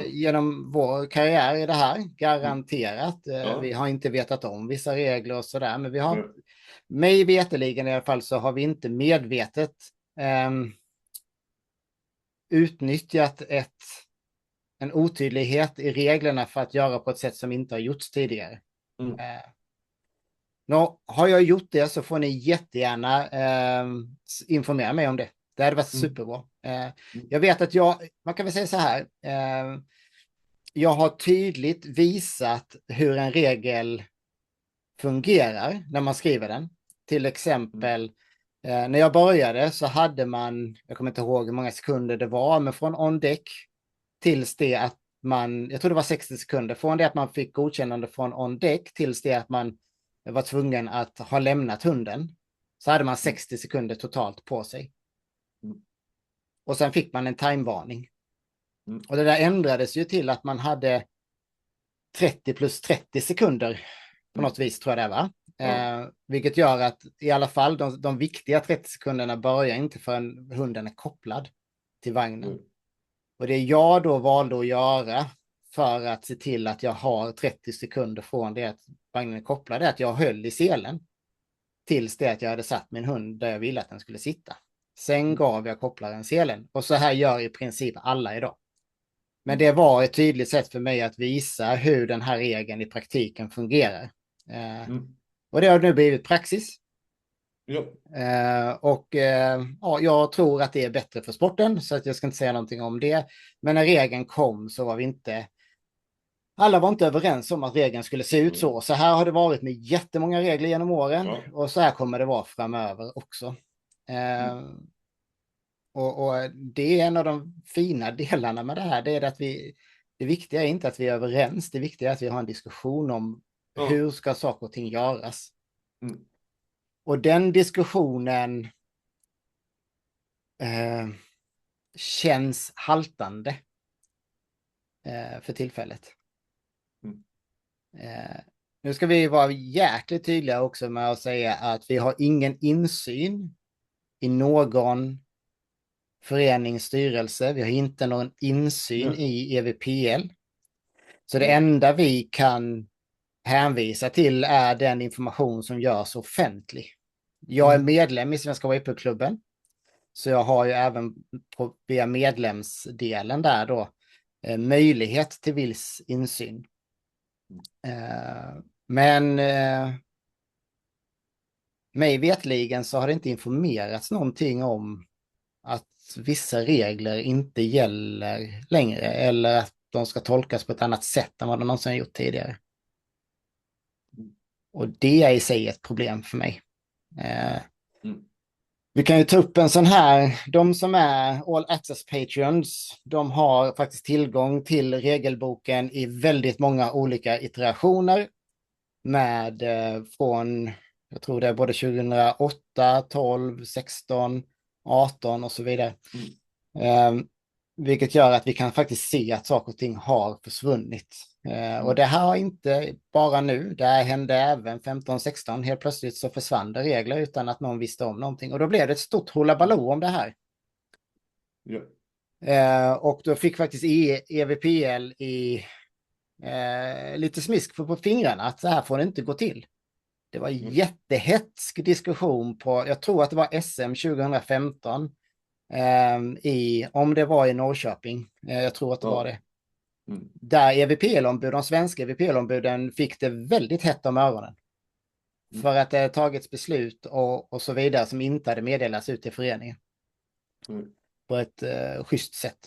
genom vår karriär i det här, garanterat. Vi har inte vetat om vissa regler och sådär, men vi har, mig veteligen i alla fall, så har vi inte medvetet utnyttjat en otydlighet i reglerna för att göra på ett sätt som inte har gjorts tidigare. Har jag gjort det så får ni jättegärna informera mig om det. Det hade varit superbra. Jag vet att man kan väl säga så här, jag har tydligt visat hur en regel fungerar när man skriver den. Till exempel, när jag började så hade man, jag kommer inte ihåg hur många sekunder det var, men från on deck tills det att jag tror det var 60 sekunder, från det att man fick godkännande från on deck tills det att man var tvungen att ha lämnat hunden, så hade man 60 sekunder totalt på sig. Och sen fick man en timevarning. Och det där ändrades ju till att man hade 30 plus 30 sekunder på något vis, tror jag det var. Vilket gör att i alla fall de viktiga 30 sekunderna börjar inte förrän hunden är kopplad till vagnen. Och det jag då valde att göra för att se till att jag har 30 sekunder från det att vagnen är kopplad är att jag höll i selen tills det att jag hade satt min hund där jag ville att den skulle sitta. Sen gav jag kopplaren selen. Och så här gör i princip alla idag. Men det var ett tydligt sätt för mig att visa hur den här regeln i praktiken fungerar. Och det har nu blivit praxis. Ja. Ja, jag tror att det är bättre för sporten, så att jag ska inte säga någonting om det. Men när regeln kom så var alla var inte överens om att regeln skulle se ut så. Så här har det varit med jättemånga regler genom åren, Ja. och så här kommer det vara framöver också. Och det är en av de fina delarna med det här. Det är att det viktiga är inte att vi är överens. Det viktiga är att vi har en diskussion om hur ska saker och ting göras. Och den diskussionen känns haltande för tillfället. Nu ska vi vara jäkligt tydliga också med att säga att vi har ingen insyn i någon föreningsstyrelse. Vi har inte någon insyn i EVPL. Så det enda vi kan hänvisa till är den information som görs offentlig. Jag är medlem i Svenska Whipple-klubben. Så jag har ju även via medlemsdelen där då möjlighet till viss insyn. Men mig vetligen så har det inte informerats någonting om att vissa regler inte gäller längre, eller att de ska tolkas på ett annat sätt än vad de någonsin har gjort tidigare. Och det är i sig ett problem för mig. Vi kan ju ta upp en sån här, de som är All Access Patreons, de har faktiskt tillgång till regelboken i väldigt många olika iterationer med från, jag tror det är både 2008, 12, 16, 18 och så vidare. Vilket gör att vi kan faktiskt se att saker och ting har försvunnit. Och det här har inte bara nu, det här hände även 15-16. Helt plötsligt så försvann det regler utan att någon visste om någonting. Och då blev det ett stort hullabaloo om det här. Och då fick faktiskt EVPL lite smisk på fingrarna att så här får det inte gå till. Det var jättehetsk diskussion på, jag tror att det var SM 2015. Om det var i Norrköping. Jag tror att det var det. Där EVPL-ombud, de svenska EVPL-ombuden fick det väldigt hett om öronen. För att det tagits beslut och så vidare som inte hade meddelats ut till föreningen. På ett schysst sätt.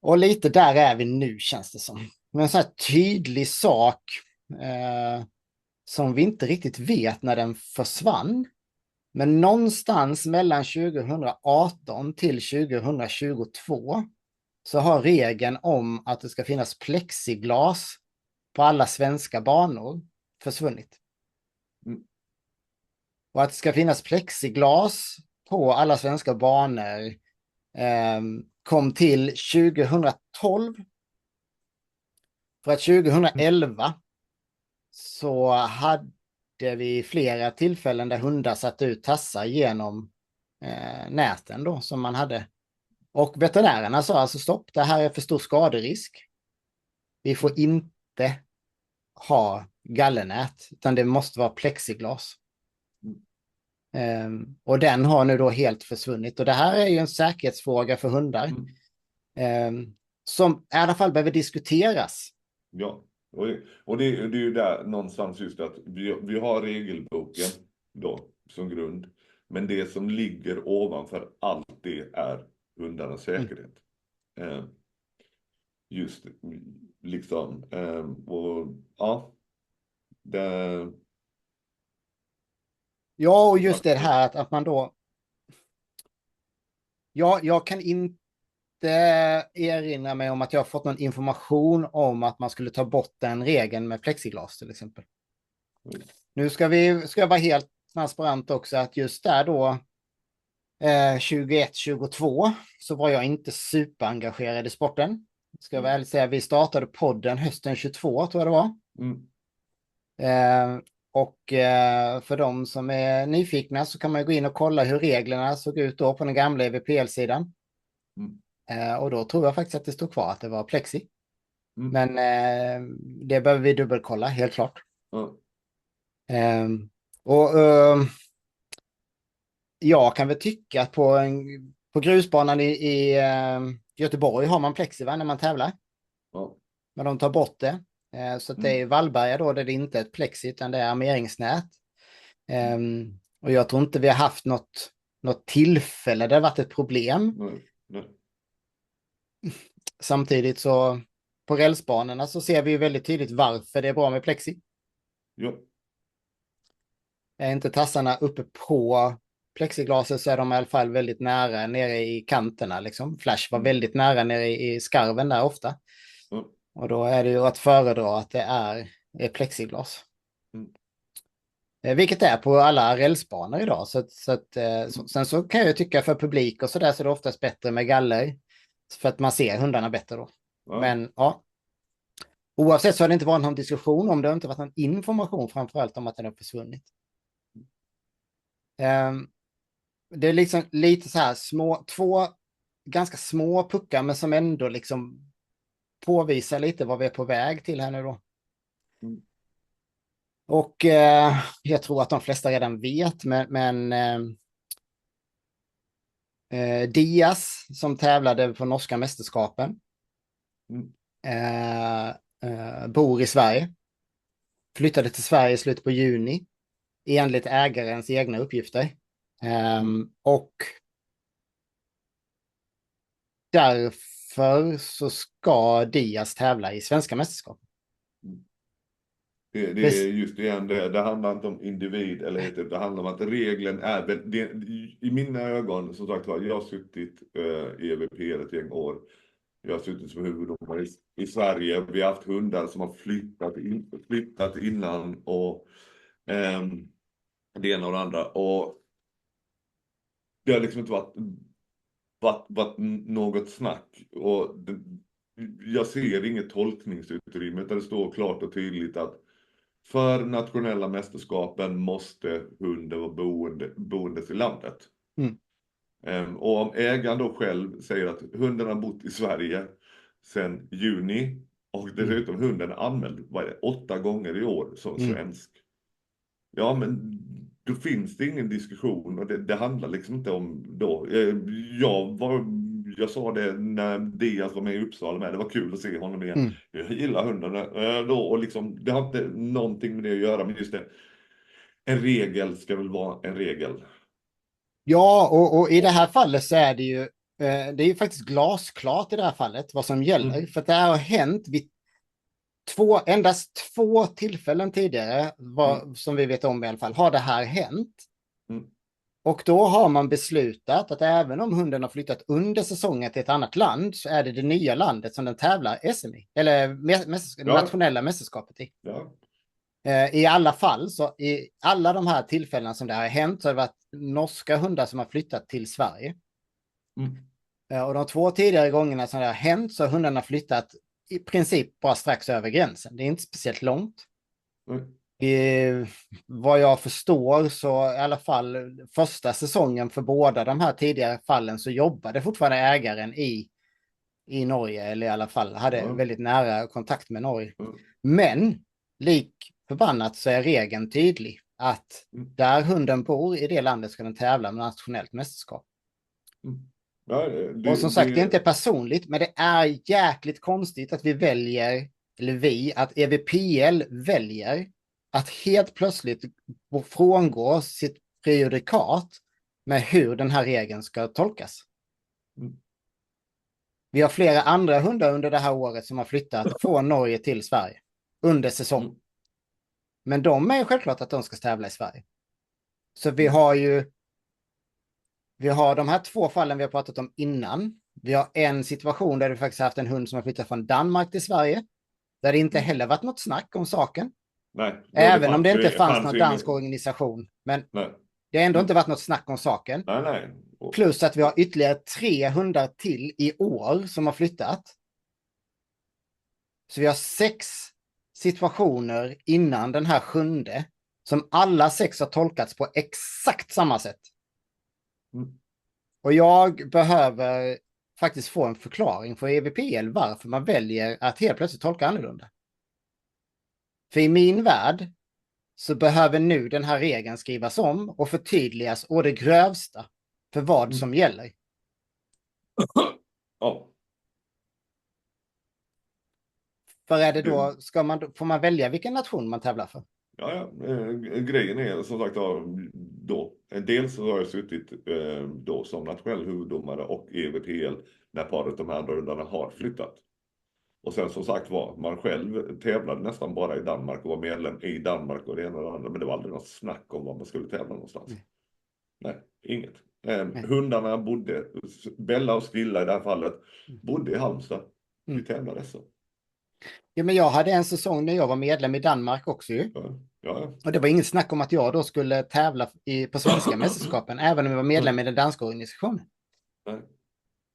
Och lite där är vi nu, känns det som. Men en sån här tydlig sak som vi inte riktigt vet när den försvann. Men någonstans mellan 2018 till 2022 så har regeln om att det ska finnas plexiglas på alla svenska banor försvunnit. Och att det ska finnas plexiglas på alla svenska banor kom till 2012. För att 2011 så hade vi flera tillfällen där hundar satt ut tassar genom näten då som man hade. Och veterinärerna sa alltså stopp, det här är för stor skaderisk. Vi får inte ha gallernät utan det måste vara plexiglas. Och den har nu då helt försvunnit. Och det här är ju en säkerhetsfråga för hundar. Som i alla fall behöver diskuteras. Ja, och det är ju där någonstans just att vi har regelboken då som grund. Men det som ligger ovanför allt det är hundarnas säkerhet. Just liksom. Och ja. Ja, och just det här att man då... Ja, jag kan inte erinra mig om att jag har fått någon information om att man skulle ta bort den regeln med plexiglas till exempel. Nu ska jag vara helt transparent också att just där då 21-22 så var jag inte superengagerad i sporten. Ska jag väl säga, vi startade podden hösten 22 tror jag det var. Och för de som är nyfikna så kan man gå in och kolla hur reglerna såg ut då på den gamla EVPL-sidan. Och då tror jag faktiskt att det stod kvar att det var plexi. Men det behöver vi dubbelkolla, helt klart. Jag kan väl tycka att på grusbanan i Göteborg har man plexi när man tävlar. Men de tar bort det. Så att det är Vallberga då där det inte är ett plexi utan det är armeringsnät. Och jag tror inte vi har haft något tillfälle där det har varit ett problem. Nej. Samtidigt så på rälsbanorna så ser vi ju väldigt tydligt varför det är bra med plexi. Ja. Är inte tassarna uppe på plexiglaset så är de i alla fall väldigt nära nere i kanterna. Liksom. Flash var väldigt nära nere i skarven där ofta. Ja. Och då är det ju att föredra att det är plexiglas. Vilket är på alla rälsbanor idag. Sen så kan jag tycka för publik och så där så är det oftast bättre med galler. För att man ser hundarna bättre då. Ja. Men ja. Oavsett så har det inte varit någon diskussion om det. Har inte varit någon information framförallt om att den har försvunnit. Det är liksom lite så här två ganska små puckar men som ändå liksom påvisar lite vad vi är på väg till här nu då. Och jag tror att de flesta redan vet, men Diaz som tävlade på norska mästerskapen bor i Sverige. Flyttade till Sverige i slutet på juni enligt ägarens egna uppgifter. Och därför så ska Diaz tävla i svenska mästerskap. Det är just igen det handlar inte om individ eller heter det handlar om att regeln är väl, i mina ögon som sagt var, jag har suttit i EVP ett gäng år. Jag har suttit som huvuddomare i Sverige. Vi har haft hundar som har flyttat innan och det ena och det andra. Och det har liksom inte varit något snack. Och jag ser inget tolkningsutrymme utan det står klart och tydligt att för nationella mästerskapen måste hunden vara boendes i landet. Och om ägaren då själv säger att hunden har bott i Sverige sedan juni och dessutom hunden är anmäld 8 gånger i år som svensk. Ja, men då finns det ingen diskussion och det handlar liksom inte om då. Jag sa det när Diaz var med i Uppsala med. Det var kul att se honom igen. Jag gillar hundarna då och liksom det har inte någonting med det att göra, men just det. En regel ska väl vara en regel. Ja, och i det här fallet så är det ju det är ju faktiskt glasklart i det här fallet vad som gäller. För att det här har hänt vid endast 2 tillfällen tidigare, som vi vet om i alla fall, har det här hänt. Och då har man beslutat att även om hunden har flyttat under säsongen till ett annat land så är det nya landet som den tävlar SM i. Eller nationella mästerskapet i. Ja. I alla fall, så i alla de här tillfällena som det har hänt så har det varit norska hundar som har flyttat till Sverige. Och de 2 tidigare gångerna som det har hänt så har hundarna flyttat i princip bara strax över gränsen. Det är inte speciellt långt. Vad jag förstår så i alla fall första säsongen för båda de här tidigare fallen så jobbade fortfarande ägaren i Norge, eller i alla fall hade väldigt nära kontakt med Norge. Men lik förbannat så är regeln tydlig att där hunden bor i det landet ska den tävla med nationellt mästerskap. Och som sagt, det är inte personligt, men det är jäkligt konstigt att att EVPL väljer att helt plötsligt frångå sitt prejudikat med hur den här regeln ska tolkas. Vi har flera andra hundar under det här året som har flyttat från Norge till Sverige under säsong. Men de är självklart att de ska tävla i Sverige. Så vi har de här 2 fallen vi har pratat om innan. Vi har en situation där vi faktiskt haft en hund som har flyttat från Danmark till Sverige. Där det inte heller varit något snack om saken. Nej, även om det inte fanns någon dansk organisation. Men det har ändå inte varit något snack om saken. Nej. Plus att vi har ytterligare 3 hundar till i år som har flyttat. Så vi har 6 situationer innan den här 7:e som alla 6 har tolkats på exakt samma sätt. Och jag behöver faktiskt få en förklaring för EVPL varför man väljer att helt plötsligt tolka annorlunda. För i min värld så behöver nu den här regeln skrivas om och förtydligas å det grövsta för vad som gäller. För är det då, får man välja vilken nation man tävlar för? Ja. Grejen är som sagt då, dels så har jag suttit då som nationell huvuddomare och EVTL när paret de här andra rundarna har flyttat. Och sen som sagt var, man själv tävlade nästan bara i Danmark och var medlem i Danmark och det ena och det andra. Men det var aldrig något snack om var man skulle tävla någonstans. Nej, inget. Hundarna bodde, Bella och Skilla i det här fallet, bodde i Halmstad. Vi tävlade så. Ja, men jag hade en säsong när jag var medlem i Danmark också ju. Ja. Och det var inget snack om att jag då skulle tävla på svenska mästerskapen, även om jag var medlem i den danska organisationen. Nej.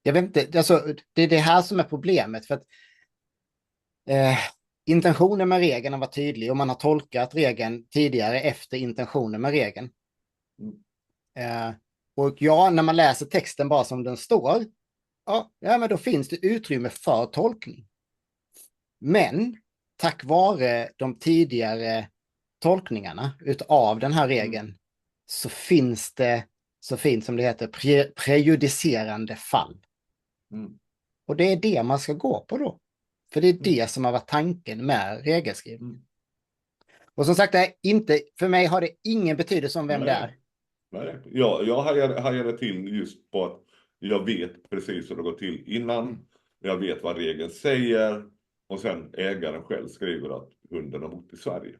Jag vet inte, alltså, det är det här som är problemet. För att intentionen med regeln var tydlig och man har tolkat regeln tidigare efter intentionen med regeln. Och när man läser texten bara som den står, ja, men då finns det utrymme för tolkning. Men tack vare de tidigare tolkningarna utav den här regeln så finns det, så fint som det heter, prejudicerande fall. Och det är det man ska gå på då. För det är det som har varit tanken med regelskrivningen. Och som sagt, för mig har det ingen betydelse om vem det är. Nej. Jag hajade till just på att jag vet precis hur det går till innan. Jag vet vad regeln säger. Och sen ägaren själv skriver att hunden har bott i Sverige.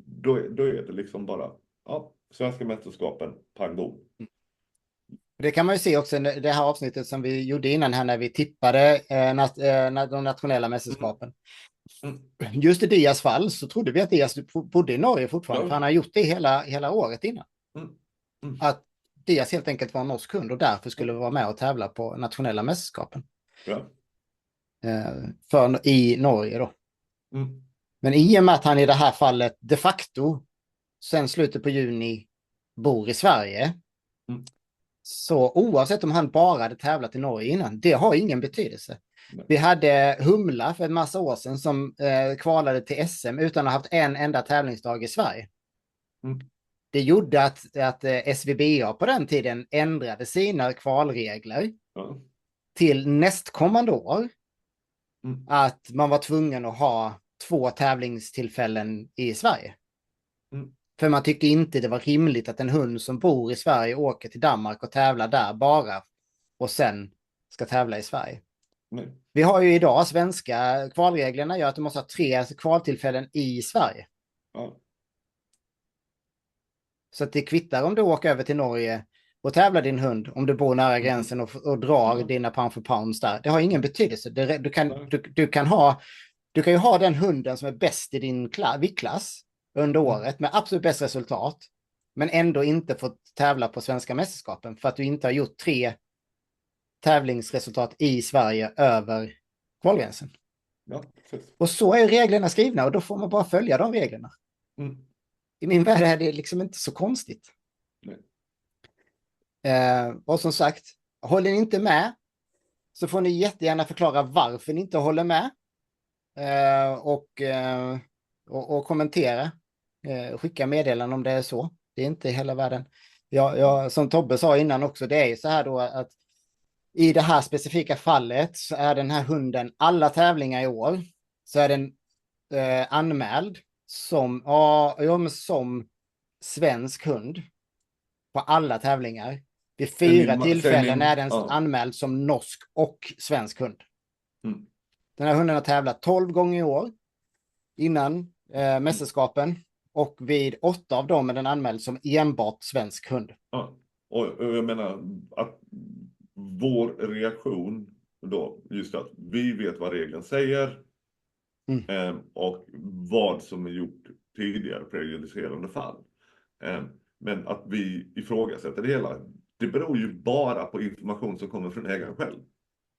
Då är det liksom bara, svenska mästerskapen, pang bom. Det kan man ju se också i det här avsnittet som vi gjorde innan här när vi tippade de nationella mästerskapen. Just i Dias fall så trodde vi att Dias bodde i Norge fortfarande, för han har gjort det hela året innan. Att Dias helt enkelt var en norsk hund och därför skulle vara med och tävla på nationella mästerskapen. I Norge då. Men i och med att han i det här fallet de facto sen slutet på juni bor i Sverige, så oavsett om han bara hade tävlat i Norge innan, det har ingen betydelse. Vi hade Humla för en massa år sedan som kvalade till SM utan att ha haft en enda tävlingsdag i Sverige. Det gjorde att SVBA på den tiden ändrade sina kvalregler till nästkommande år. Att man var tvungen att ha 2 tävlingstillfällen i Sverige. För man tyckte inte det var rimligt att en hund som bor i Sverige åker till Danmark och tävlar där bara och sen ska tävla i Sverige. Vi har ju idag svenska kvalreglerna gör att du måste ha 3 kvaltillfällen i Sverige. Så att det kvittar om du åker över till Norge och tävlar din hund om du bor nära gränsen och drar dina pound for pounds där. Det har ingen betydelse. Du kan ju ha den hunden som är bäst i din viktklass under året med absolut bäst resultat, men ändå inte fått tävla på svenska mästerskapen för att du inte har gjort 3 tävlingsresultat i Sverige över kvalgränsen. Och så är reglerna skrivna och då får man bara följa de reglerna. I min värld är det liksom inte så konstigt. Och som sagt, håller ni inte med så får ni jättegärna förklara varför ni inte håller med. Och kommentera. Skicka meddelanden om det är så. Det är inte hela världen. Som Tobbe sa innan också, det är ju så här då att i det här specifika fallet så är den här hunden, alla tävlingar i år, så är den anmäld som svensk hund på alla tävlingar. Vid 4 tillfällen är den anmäld som norsk och svensk hund. Den här hunden har tävlat 12 gånger i år innan mästerskapen och vid 8 av dem är den anmäld som enbart svensk hund. Och jag menar att vår reaktion då, just att vi vet vad regeln säger och vad som är gjort tidigare prejudicerande fall. Men att vi ifrågasätter det hela, det beror ju bara på information som kommer från ägaren själv.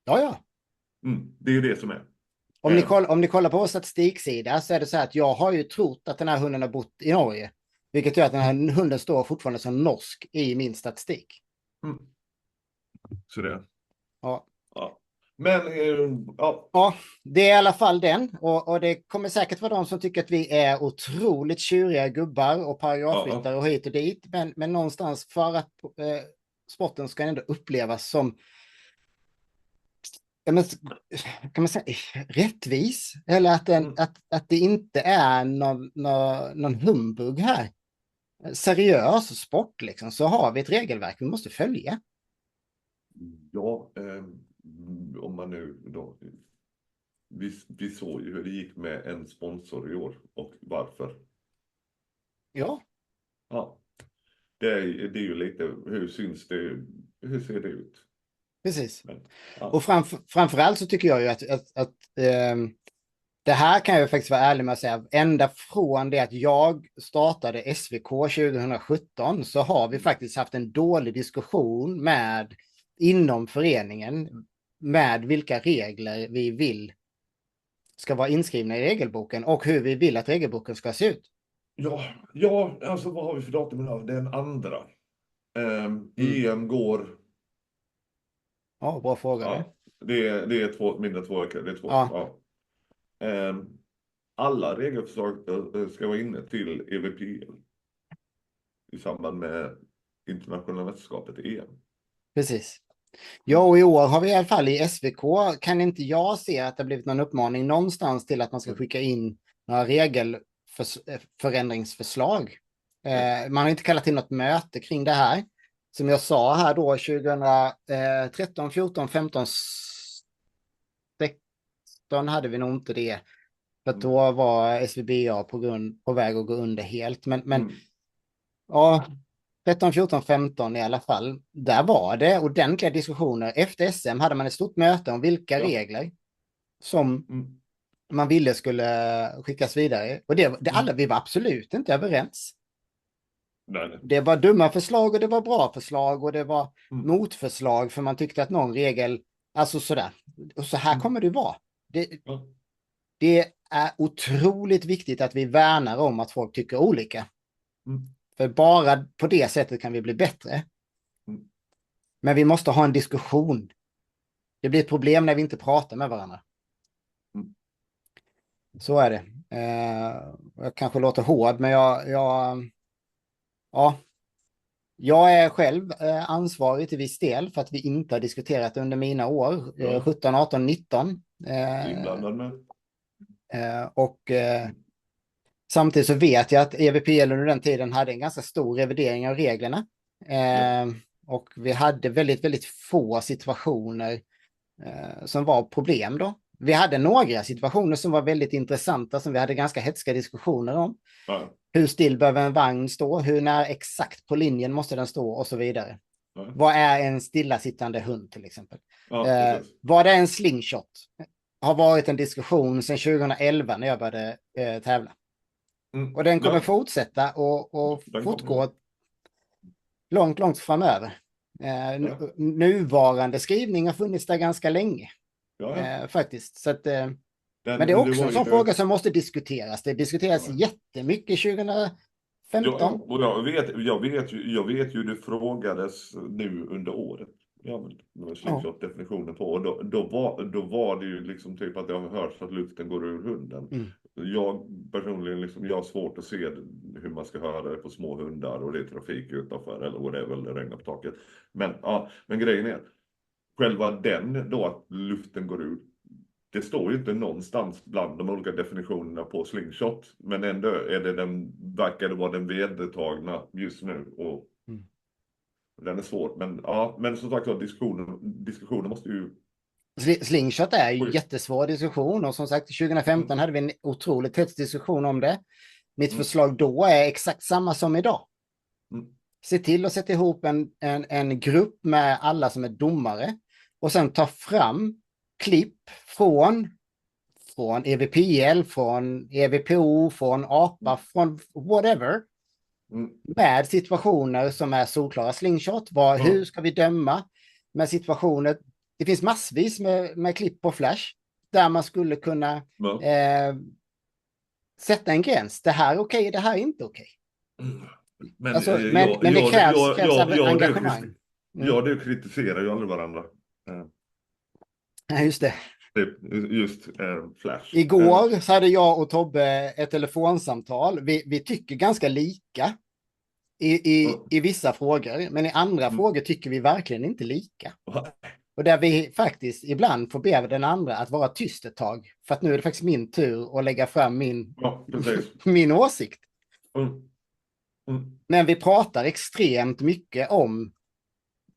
Ja. Det är ju det som är. Om ni kollar på vår statistiksida så är det så här att jag har ju trott att den här hunden har bott i Norge. Vilket gör att den här hunden står fortfarande som norsk i min statistik. Så det. Ja. Men, ja, det är i alla fall den. Och det kommer säkert vara de som tycker att vi är otroligt tjuriga gubbar och paragrafryttare och hit och dit. Men någonstans för att sporten ska ändå upplevas som ja, men, kan man säga, rättvis. Eller att det inte är någon humbug här. Seriös sport liksom, så har vi ett regelverk vi måste följa. Ja, om man nu då... Vi såg ju hur det gick med en sponsor i år och varför. Ja, Ja, det är ju lite, hur syns det, hur ser det ut? precis. Men, ja. Och framförallt så tycker jag ju att det här kan jag faktiskt vara ärlig med att säga, ända från det att jag startade SVK 2017 så har vi faktiskt haft en dålig diskussion inom föreningen med vilka regler vi vill ska vara inskrivna i regelboken och hur vi vill att regelboken ska se ut. Ja, alltså vad har vi för datum idag? Den andra. EM går... Ja, bra fråga. Ja, det är mindre än 2 veckor. Det är två. Ja. Ja. Alla regelförslag ska vara inne till EVPL i samband med internationella mästerskapet i EM. Precis. Ja, och i år har vi i alla fall i SVK kan inte jag se att det har blivit någon uppmaning någonstans till att man ska skicka in några regelförändringsförslag. Man har inte kallat till något möte kring det här. Som jag sa här då 2013, 14, 15, 16 hade vi nog inte det. För att då var SVBA på väg att gå under helt. Men ja, 13, 14, 15 i alla fall. Där var det ordentliga diskussioner. Efter SM hade man ett stort möte om vilka regler som man ville skulle skickas vidare. Och vi var absolut inte överens. Nej. Det var dumma förslag och det var bra förslag och det var motförslag för man tyckte att någon regel, alltså sådär. Och så här kommer det vara. Det är otroligt viktigt att vi värnar om att folk tycker olika. För bara på det sättet kan vi bli bättre. Men vi måste ha en diskussion. Det blir ett problem när vi inte pratar med varandra. Så är det. Jag kanske låter hård, men jag är själv ansvarig till viss del för att vi inte har diskuterat under mina år. 17, 18, 19. Inblandad med. Samtidigt så vet jag att EVPL under den tiden hade en ganska stor revidering av reglerna. Och vi hade väldigt, väldigt få situationer som var problem då. Vi hade några situationer som var väldigt intressanta som vi hade ganska hetska diskussioner om. Hur still behöver en vagn stå? Hur när exakt på linjen måste den stå? Och så vidare. Vad är en stillasittande hund till exempel? Vad är en slingshot? Har varit en diskussion sedan 2011 när jag började tävla. Och den kommer fortsätta och fortgå långt, långt framöver. Nuvarande skrivning har funnits där ganska länge. Faktiskt. Så att, men det är också en sån fråga som måste diskuteras. Det diskuteras jättemycket 2015. Och jag vet ju det frågades nu under året. Slingshot-definitionen på. Och då var det ju liksom typ att jag har hört att luften går ur hunden. Jag personligen liksom, jag har svårt att se hur man ska höra det på små hundar och det är trafik utanför eller whatever, det regnar på taket. Men grejen är själva den då att luften går ur. Det står ju inte någonstans bland de olika definitionerna på slingshot. Men ändå är verkar det vara den vedertagna just nu. Och den är svår. Men som sagt, diskussionen måste ju... Slingshot är ju jättesvår diskussion. Och som sagt, 2015 hade vi en otroligt tät diskussion om det. Mitt förslag då är exakt samma som idag. Se till att sätta ihop en grupp med alla som är domare. Och sen ta fram klipp från EVPL, från EVPO, från APA, från whatever. Med situationer som är solklara slingshot. Hur ska vi döma med situationer? Det finns massvis med klipp på Flash där man skulle kunna sätta en gräns. Det här är okej, det här är inte okej. Men det krävs engagemang. Det kritiserar ju aldrig varandra. Ja, just det. Just Flash. Igår så hade jag och Tobbe ett telefonsamtal. Vi tycker ganska lika i vissa frågor. Men i andra frågor tycker vi verkligen inte lika. Och där vi faktiskt ibland får be den andra att vara tyst ett tag. För att nu är det faktiskt min tur att lägga fram Ja, precis. min åsikt. Mm. Mm. Men vi pratar extremt mycket om...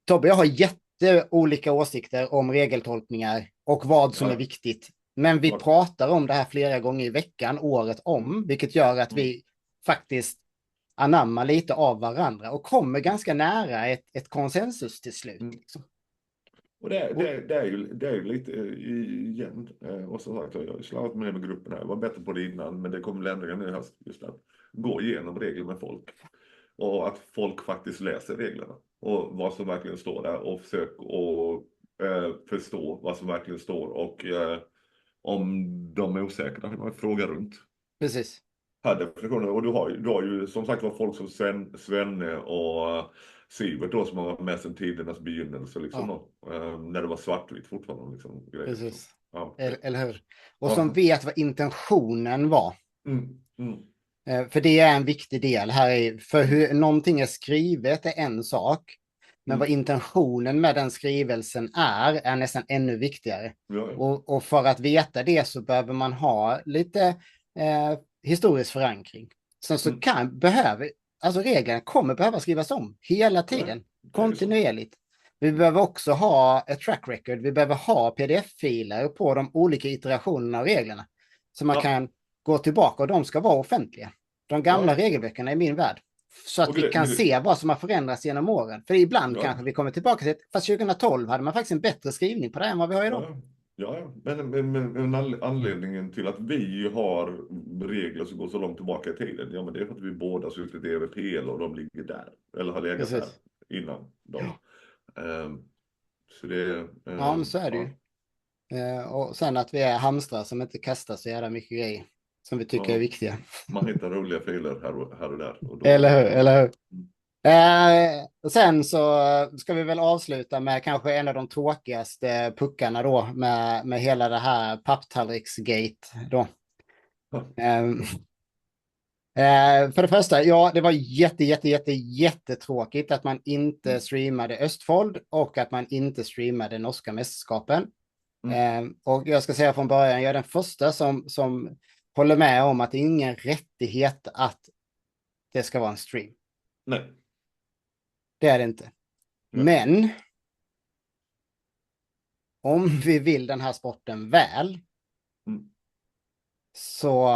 Tobbe, jag har jätteolika åsikter om regeltolkningar och vad som är Ja, viktigt. Men vi ja. pratar om det här flera gånger i veckan, året om, vilket gör att vi faktiskt anammar lite av varandra och kommer ganska nära ett konsensus till slut. Liksom. Och det är ju lite igen, och som sagt, jag har slarvat med gruppen här, jag var bättre på det innan, men det kommer ändringar nu i höst, just att gå igenom regler med folk. Och att folk faktiskt läser reglerna och vad som verkligen står där och försök att förstå vad som verkligen står och om de är osäkra, man frågar runt. Precis. Här definitionen, och du har ju som sagt var folk som Svenne och Sivert då som har varit med sedan tidernas begynnelse liksom då, när det var svartvitt fortfarande liksom. Precis. Liksom. Ja. Eller hur? Och som vet vad intentionen var. Mm. För det är en viktig del här. För hur någonting är skrivet är en sak. Men vad intentionen med den skrivelsen är nästan ännu viktigare. Ja. Och för att veta det så behöver man ha lite historisk förankring. Sen så alltså reglerna kommer behöva skrivas om hela tiden. Kontinuerligt. Vi behöver också ha ett track record. Vi behöver ha pdf-filer på de olika iterationerna av reglerna. Så man kan gå tillbaka och de ska vara offentliga. De gamla regelböckerna i min värld. Så att vi kan se vad som har förändrats genom åren. För ibland kanske vi kommer tillbaka till fast 2012 hade man faktiskt en bättre skrivning på det än vad vi har idag. Ja. Men anledningen till att vi har regler som går så långt tillbaka i tiden, ja men det är för att vi båda suttit i EVPL och de ligger där. Eller har legat där innan dem. Så det... ja, men så är det ju. Och sen att vi är hamstrar som inte kastar så jävla mycket grejer som vi tycker är viktiga. Man hittar roliga filer här och där. Och då... Eller hur? Sen så ska vi väl avsluta med kanske en av de tråkigaste puckarna då med hela det här papptallriksgate då. För det första, ja, det var jättetråkigt att man inte streamade Östfold och att man inte streamade norska mästerskapen. Och jag ska säga från början, jag är den första som håller med om att det är ingen rättighet att det ska vara en stream. Nej. Det är det inte. Men om vi vill den här sporten väl så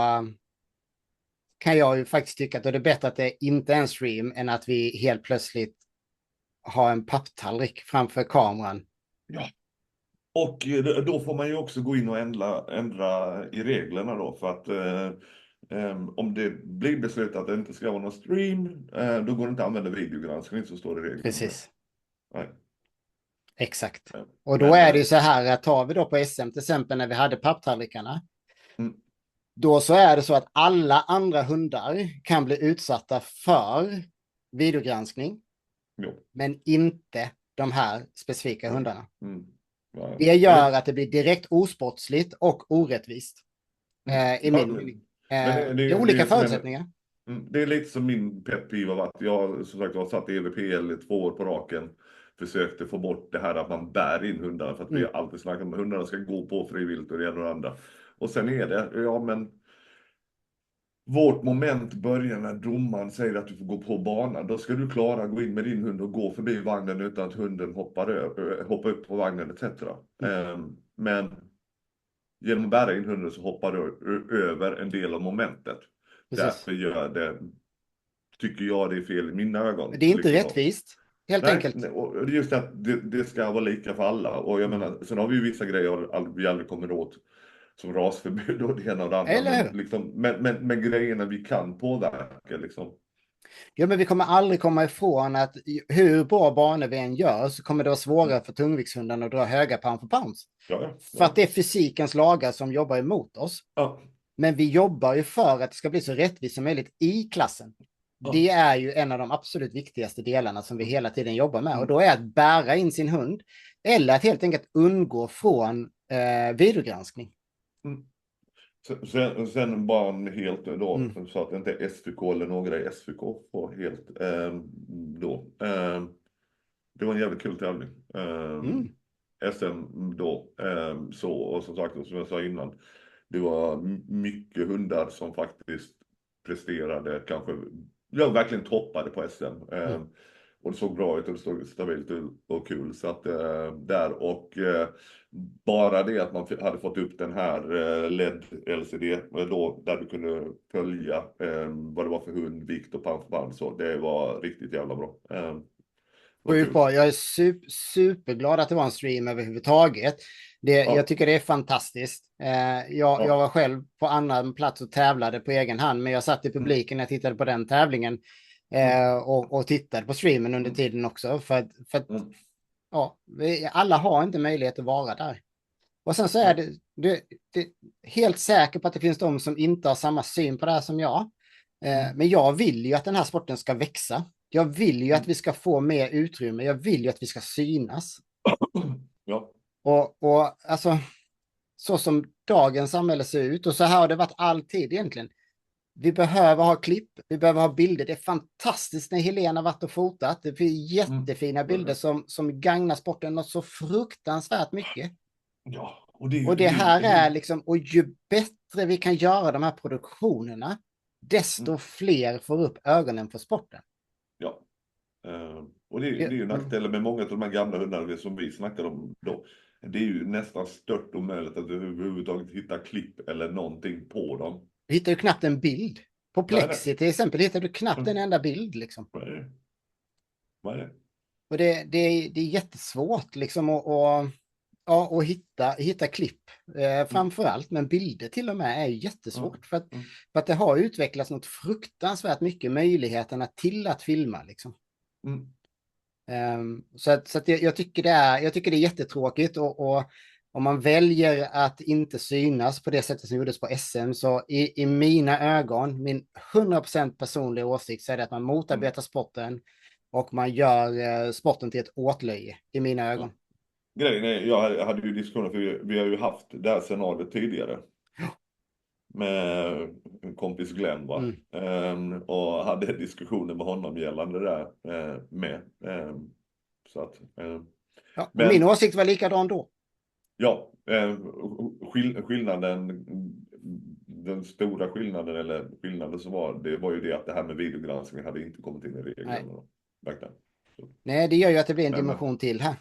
kan jag ju faktiskt tycka att det är bättre att det inte är en stream än att vi helt plötsligt har en papptallrik framför kameran. Ja. Och då får man ju också gå in och ändra i reglerna då, för att om det blir beslutat att det inte ska vara någon stream, då går det inte att använda videogranskning så står det i reglerna. Precis. Nej. Exakt. Och då är det ju så här att tar vi då på SM till exempel när vi hade papptallrikarna, då så är det så att alla andra hundar kan bli utsatta för videogranskning, men inte de här specifika hundarna. Det gör att det blir direkt osportsligt och orättvist. I min mening. Det är olika förutsättningar. Det är lite som min pet peeve av att jag som sagt har satt i EVPL 2 år på raken. Försökte få bort det här att man bär in hundarna för att vi alltid snackar om att hundarna ska gå på frivilligt och det ena och det andra. Och sen är det, ja men vårt moment börjar när domaren säger att du får gå på banan. Då ska du klara att gå in med din hund och gå förbi vagnen utan att hunden hoppar upp på vagnen etc. Men genom att bära in hunden så hoppar du över en del av momentet. Precis. Därför tycker jag det är fel i mina ögon. Det är inte rättvist, helt enkelt. Och det är just att det ska vara lika för alla. Och jag menar, sen har vi ju vissa grejer vi aldrig kommer åt. Som rasförbud och det ena och det andra. Men grejerna vi kan påverka liksom. Ja, men vi kommer aldrig komma ifrån att hur bra banor vi än gör så kommer det vara svårare för tungviktshunden att dra höga pound for pounds. För att det är fysikens lagar som jobbar emot oss. Men vi jobbar ju för att det ska bli så rättvist som möjligt i klassen. Det är ju en av de absolut viktigaste delarna som vi hela tiden jobbar med. Och då är att bära in sin hund eller att helt enkelt undgå från videogranskning. Sen bara en helt då, så att det inte är SVK eller några i SVK på helt då. Det var en jävligt kul tävling. SM då. Så, och som sagt, som jag sa innan, det var mycket hundar som faktiskt presterade, kanske, ja, verkligen toppade på SM. Och det såg bra ut och det såg stabilt ut och kul. Så att där, och bara det att man hade fått upp den här LED LCD då, där du kunde följa vad det var för hund, vikt och pannförband, så det var riktigt jävla bra. Sjukt bra. Jag är superglad att det var en stream överhuvudtaget. Jag tycker det är fantastiskt. Jag var själv på annan plats och tävlade på egen hand, men jag satt i publiken när jag tittade på den tävlingen och tittade på streamen under tiden också. För att ja, alla har inte möjlighet att vara där. Och sen så är det helt säker på att det finns de som inte har samma syn på det här som jag. Men jag vill ju att den här sporten ska växa. Jag vill ju att vi ska få mer utrymme. Jag vill ju att vi ska synas. Ja. Och alltså, så som dagens samhälle ser ut, och så här har det varit alltid egentligen. Vi behöver ha klipp, vi behöver ha bilder. Det är fantastiskt när Helena har varit och fotat. Det finns jättefina bilder som gagnar sporten något så fruktansvärt mycket. Ja, och det här är liksom, och ju bättre vi kan göra de här produktionerna, desto fler får upp ögonen för sporten. Ja. Och det är ju nackdelen med många av de här gamla hundarna som vi snackade om då. Det är ju nästan stört omöjligt att överhuvudtaget hitta klipp eller någonting på dem. Du hittar ju knappt en bild. På Plexi till exempel hittar du knappt en enda bild liksom. Vad är det? Och det är jättesvårt liksom att hitta klipp framförallt, men bilder till och med är jättesvårt för att det har utvecklats något fruktansvärt mycket möjligheterna till att filma liksom. Så att jag tycker det är jättetråkigt, och om man väljer att inte synas på det sättet som gjordes på SM, så i mina ögon, min 100% personliga åsikt, så är det att man motarbetar sporten och man gör sporten till ett åtlöje i mina ögon. Grejen är, jag hade ju diskussioner, för vi har ju haft det här scenariot tidigare med en kompis Glenn, va? Och hade diskussioner med honom gällande det där med. Så att, men min åsikt var likadan då. Ja, skillnaden, den stora skillnaden, eller skillnaden som var ju det att det här med videogranskning hade inte kommit in i reglerna. Nej, det gör ju att det blir en dimension till här.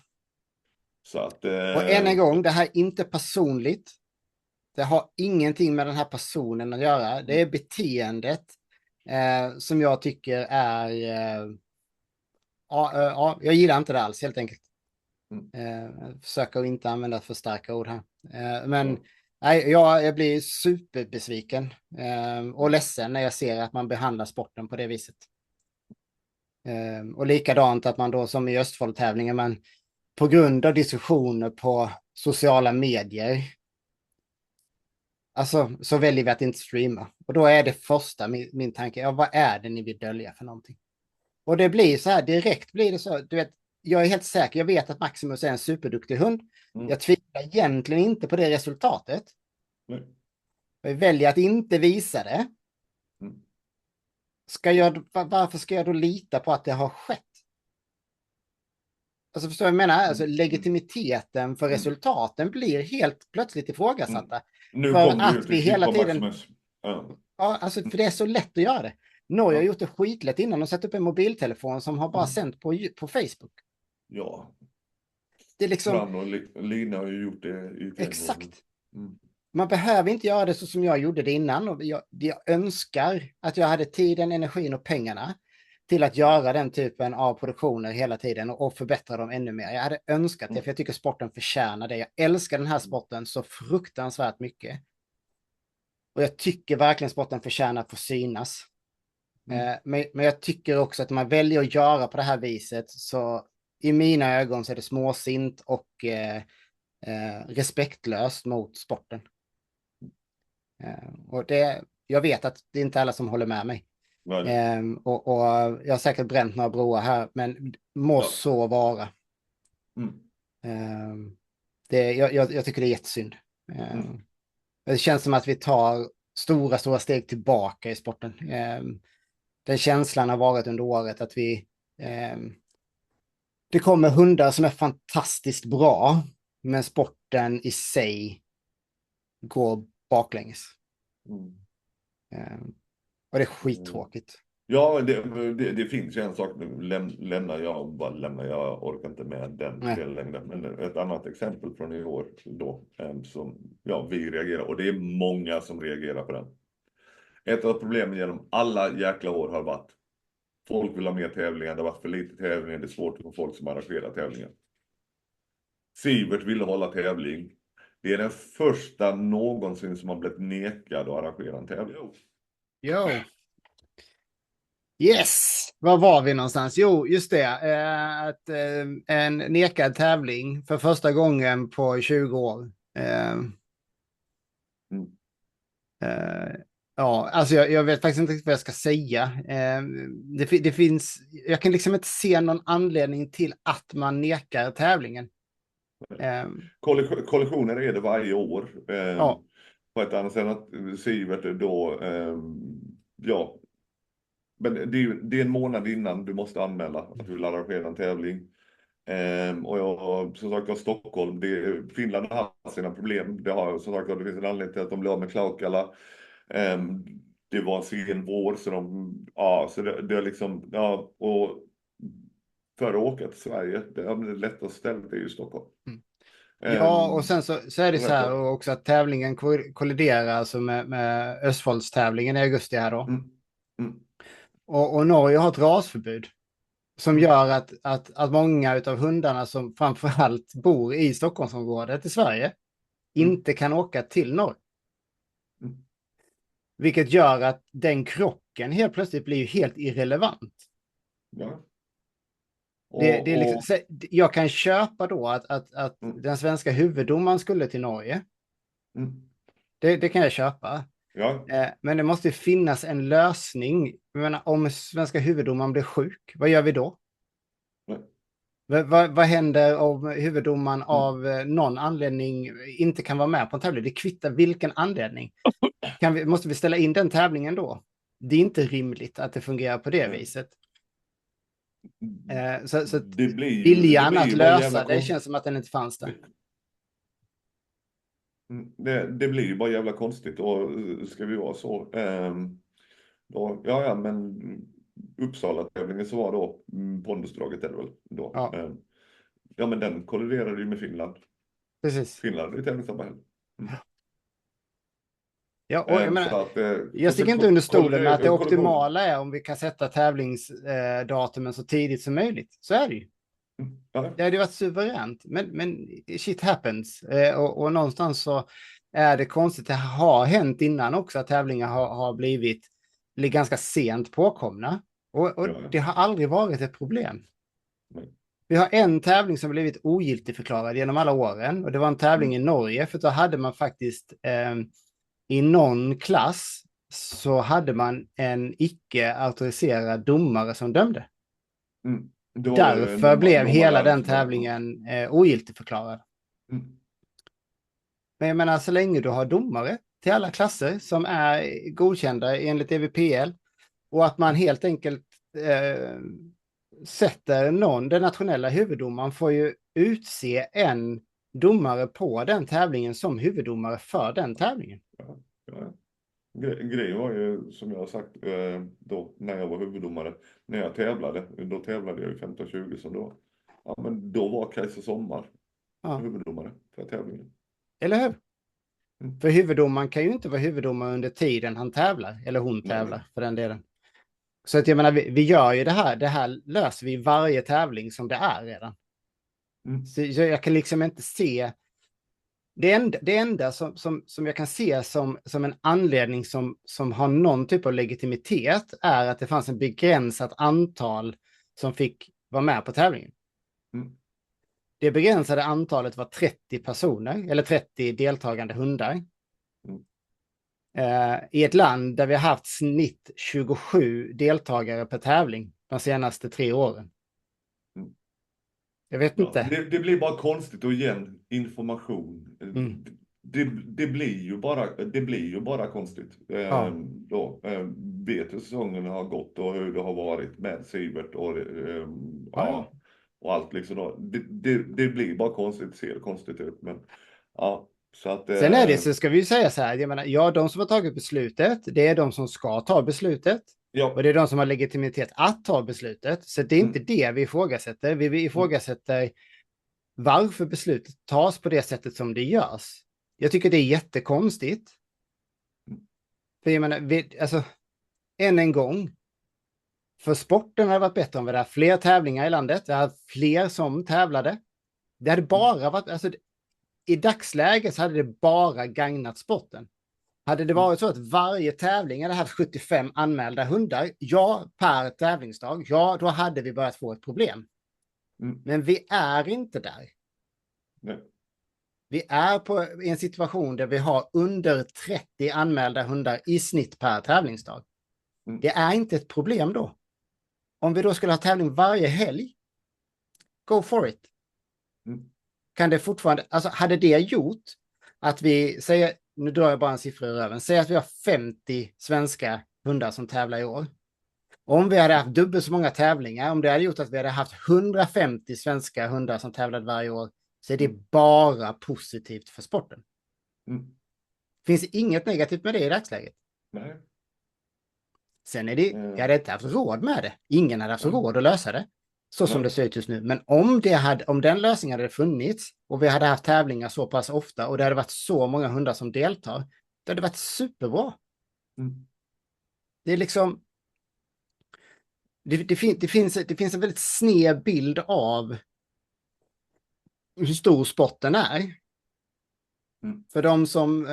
Så att, och än en gång, det här är inte personligt. Det har ingenting med den här personen att göra. Det är beteendet som jag tycker är... jag gillar inte det alls, helt enkelt. Försöker inte använda för starka ord här. Men nej, jag blir superbesviken och ledsen när jag ser att man behandlar sporten på det viset. Och likadant att man då, som i Östfold-tävlingen, man på grund av diskussioner på sociala medier, alltså, så väljer vi att inte streama. Och då är det första min tanke, vad är det ni vill dölja för någonting? Och det blir så här, direkt blir det så, du vet, jag är helt säker, jag vet att Maximus är en superduktig hund. Jag tvivlar egentligen inte på det resultatet. Jag väljer att inte visa det. Varför ska jag då lita på att det har skett? Alltså, förstår jag menar? Alltså, legitimiteten för resultaten blir helt plötsligt ifrågasatta. Nu för kommer att vi hela tiden... Maximus. Ja, alltså, för det är så lätt att göra det. Norge har gjort det skitlätt innan och satt upp en mobiltelefon som har bara sänt på Facebook. Ja. Det är liksom... Fran och Lina har ju gjort det i exakt. Man behöver inte göra det så som jag gjorde det innan. Och jag önskar att jag hade tiden, energin och pengarna till att göra den typen av produktioner hela tiden och förbättra dem ännu mer. Jag hade önskat det, för jag tycker sporten förtjänar det. Jag älskar den här sporten så fruktansvärt mycket. Och jag tycker verkligen sporten förtjänar att få synas. Men jag tycker också att man väljer att göra på det här viset, så i mina ögon så är det småsint och respektlöst mot sporten. Och jag vet att det är inte alla som håller med mig. Och jag har säkert bränt några broar här, men må så vara. Jag tycker det är jättesynd. Det känns som att vi tar stora steg tillbaka i sporten. Den känslan har varit under året att det kommer hundar som är fantastiskt bra, men sporten i sig går baklänges. Mm. Och det är Mm. skittråkigt. Ja, det finns ju en sak, nu lämnar jag orkar inte med den Nej. delen längre. Men ett annat exempel från i år då, som ja, vi reagerar, och det är många som reagerar på den. Ett av problemen genom alla jäkla år har varit, folk vill ha mer tävlingar, det har varit för lite tävlingar, det är svårt att få folk som arrangerar tävlingar. Sivert ville hålla tävling. Det är den första någonsin som har blivit nekad att arrangera en tävling. Jo. Yes! Var var vi någonstans? Jo, just det. En nekad tävling för första gången på 20 år. Mm. Ja, alltså jag vet faktiskt inte riktigt vad jag ska säga. Det finns, jag kan liksom inte se någon anledning till att man nekar tävlingen. Kollisioner är det varje år. Ja. På ett annat sätt att Sivert då, ja. Men det är en månad innan du måste anmäla att du vill arrangera en tävling. Och jag, som sagt, Stockholm, Finland har haft sina problem. Det har, som sagt, det finns en anledning till att de blev av med Klaukala. Det var en sen vår, så det är liksom, ja, och för att åka till Sverige, det lättaste stället är ju Stockholm. Ja, och sen så är det så här Rätt. också att tävlingen kolliderar alltså med Östfoldstävlingen i augusti här då. Mm. Och Norge har ett rasförbud som gör att många av hundarna som framförallt bor i Stockholmsområdet i Sverige inte kan åka till Norge. Vilket gör att den krocken helt plötsligt blir helt irrelevant. Ja. Det är liksom, jag kan köpa då att den svenska huvuddomaren skulle till Norge. Det kan jag köpa. Ja. Men det måste finnas en lösning. Jag menar, om svenska huvuddomaren blir sjuk, vad gör vi då? Vad händer om huvuddomaren av någon anledning inte kan vara med på en tävling? Det kvittar vilken anledning. Måste vi ställa in den tävlingen då? Det är inte rimligt att det fungerar på det viset. Så viljan att lösa det känns som att den inte fanns där. Det blir ju bara jävla konstigt, och ska vi vara så. Då, ja, men Uppsala-tävlingen så var då Pondusdraget är det väl då. Ja. Ja, men den kolliderade ju med Finland. Precis. Finland är ju tävlingssamma heller. Ja, och jag sticker inte under stolen med att det optimala är om vi kan sätta tävlingsdatumen så tidigt som möjligt. Så är det ju. Ja. Det hade varit suveränt, men shit happens. Och någonstans så är det konstigt. Det har hänt innan också att tävlingar har blivit ganska sent påkomna. Och det har aldrig varit ett problem. Nej. Vi har en tävling som blivit ogiltigförklarad genom alla åren. Och det var en tävling i Norge. För då hade man faktiskt i någon klass så hade man en icke-auktoriserad domare som dömde. Därför blev hela den tävlingen ogiltigförklarad. Men jag menar, så länge du har domare till alla klasser som är godkända enligt EVPL och att man helt enkelt sätter den nationella huvuddomaren får ju utse en domare på den tävlingen som huvuddomare för den tävlingen. Ja. Grejen var ju, som jag har sagt då, när jag var huvuddomare, när jag tävlade, då tävlade jag i 15-20 som då. Ja, men då var Kajsa Sommar huvuddomare för tävlingen. Eller hur? För huvuddomaren kan ju inte vara huvuddomare under tiden han tävlar, eller hon tävlar för den delen. Så att jag menar, vi gör ju det här löser vi varje tävling som det är redan. Så jag kan liksom inte se det enda som jag kan se som en anledning som har någon typ av legitimitet är att det fanns en begränsat antal som fick vara med på tävlingen. Det begränsade antalet var 30 personer, eller 30 deltagande hundar. I ett land där vi har haft snitt 27 deltagare per tävling de senaste 3 åren. Jag vet inte. Det blir bara konstigt, och igen, information. Det blir ju bara konstigt. Då vet hur säsongen har gått och hur det har varit med Sivert. Och, och allt liksom då. Det blir bara konstigt, ser konstigt ut. Men ja, så att Sen är det så ska vi ju säga så här, jag menar, ja, de som har tagit beslutet, det är de som ska ta beslutet. ja. Och det är de som har legitimitet att ta beslutet. Så det är inte det vi ifrågasätter. Vi ifrågasätter varför beslutet tas på det sättet som det görs. Jag tycker det är jättekonstigt. För jag menar, alltså, än en gång. För sporten hade varit bättre om vi hade haft fler tävlingar i landet. Det hade fler som tävlade. Det hade bara varit, alltså, i dagsläget så hade det bara gagnat sporten. Hade det varit så att varje tävling hade haft 75 anmälda hundar, ja, per tävlingsdag, ja, då hade vi börjat få ett problem. Men vi är inte där. Nej. Vi är i en situation där vi har under 30 anmälda hundar i snitt per tävlingsdag. Det är inte ett problem då. Om vi då skulle ha tävling varje helg, go for it. Kan det fortfarande, alltså hade det gjort att vi säger, nu drar jag bara en siffra i röven, säg att vi har 50 svenska hundar som tävlar i år. Om vi hade haft dubbelt så många tävlingar, om det hade gjort att vi hade haft 150 svenska hundar som tävlade varje år, så är det bara positivt för sporten. Finns inget negativt med det i dagsläget. Nej. Sen är det, jag hade inte haft råd med det. Ingen hade haft råd att lösa det. Så som det ser ut just nu. Men om den lösningen hade funnits och vi hade haft tävlingar så pass ofta och det hade varit så många hundar som deltar, det hade varit superbra. Det är liksom, det finns en väldigt sned bild av hur stor sporten är. För de som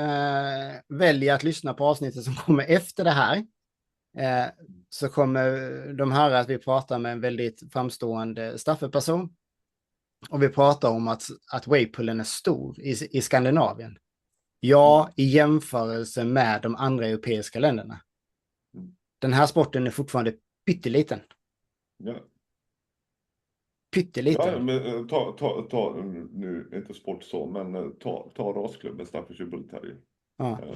väljer att lyssna på avsnittet som kommer efter det här, så kommer de höra att vi pratar med en väldigt framstående staffeperson. Och vi pratar om att wavepoolen är stor i Skandinavien. Ja, i jämförelse med de andra europeiska länderna. Den här sporten är fortfarande pytteliten. Ja. Pytteliten. Ja, men ta nu, inte sport så, men ta rasklubben Staffordshire Bull Terrier. Ja.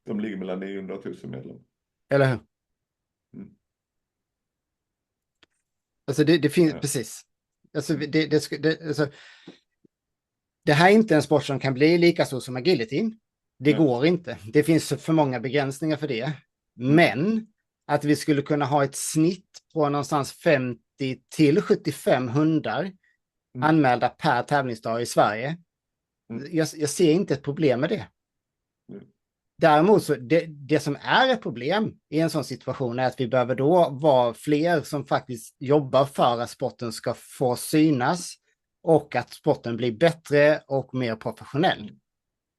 De ligger mellan 900 000 medlemmar. Eller hur? Alltså det finns, precis. Alltså det här är inte en sport som kan bli lika stor som agility. Det går inte. Det finns för många begränsningar för det. Men att vi skulle kunna ha ett snitt på någonstans 50 till 75 hundar anmälda per tävlingsdag i Sverige. Jag ser inte ett problem med det. Däremot så det som är ett problem i en sån situation är att vi behöver då vara fler som faktiskt jobbar för att sporten ska få synas och att sporten blir bättre och mer professionell.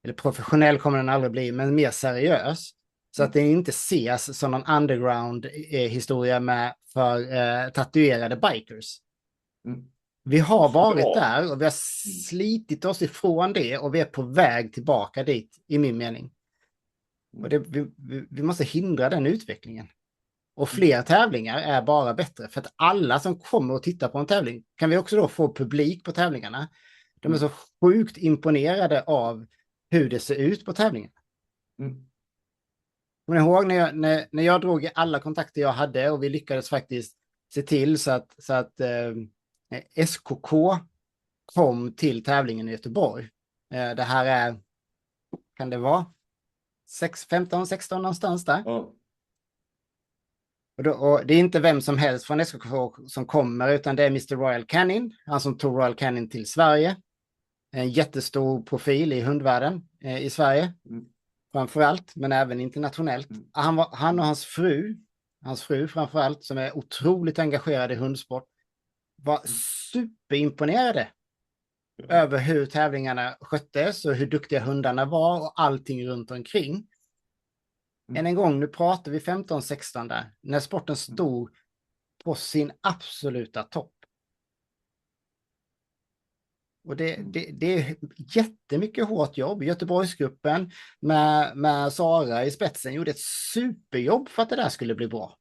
Eller professionell kommer den aldrig bli, men mer seriös. Så att det inte ses som någon underground-historia för tatuerade bikers. Vi har varit där och vi har slitit oss ifrån det och vi är på väg tillbaka dit, i min mening. Och vi måste hindra den utvecklingen. Och fler tävlingar är bara bättre. För att alla som kommer och tittar på en tävling, kan vi också då få publik på tävlingarna. De är så sjukt imponerade av hur det ser ut på tävlingen. Kommer ni ihåg när jag drog i alla kontakter jag hade och vi lyckades faktiskt se till så att SKK kom till tävlingen i Göteborg. Det här är, kan det vara 15, 16 någonstans där. Och det är inte vem som helst från SKK som kommer, utan det är Mr. Royal Canin, han som tog Royal Canin till Sverige. En jättestor profil i hundvärlden i Sverige. Framförallt, men även internationellt. Han och hans fru framförallt, som är otroligt engagerade i hundsport, var superimponerade över hur tävlingarna sköttes och hur duktiga hundarna var och allting runt omkring. Än en gång, nu pratar vi 15-16 där, när sporten stod på sin absoluta topp. Och det är jättemycket hårt jobb. Göteborgsgruppen med Sara i spetsen gjorde ett superjobb för att det där skulle bli bra.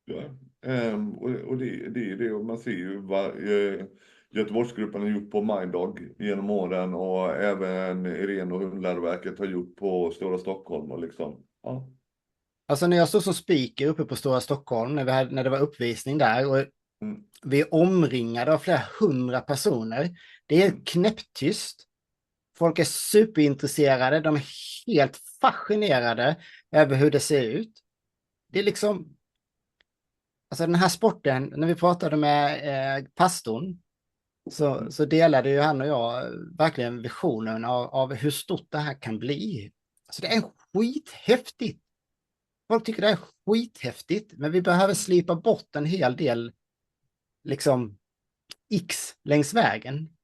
Ja, och det är det, och man ser ju vad Göteborgsgruppen har gjort på Minddog genom åren och även Irene och Hundläroverket har gjort på Stora Stockholm och liksom, ja. Alltså när jag stod som speaker uppe på Stora Stockholm, när det var uppvisning där, och Mm. Vi är omringade av flera 100 personer. Det är knäpptyst. Folk är superintresserade. De är helt fascinerade över hur det ser ut. Det är liksom... Alltså den här sporten, när vi pratade med pastorn, så delade ju han och jag verkligen visionen av hur stort det här kan bli. Alltså det är skithäftigt. Folk tycker det är skithäftigt, men vi behöver slipa bort en hel del liksom x längs vägen.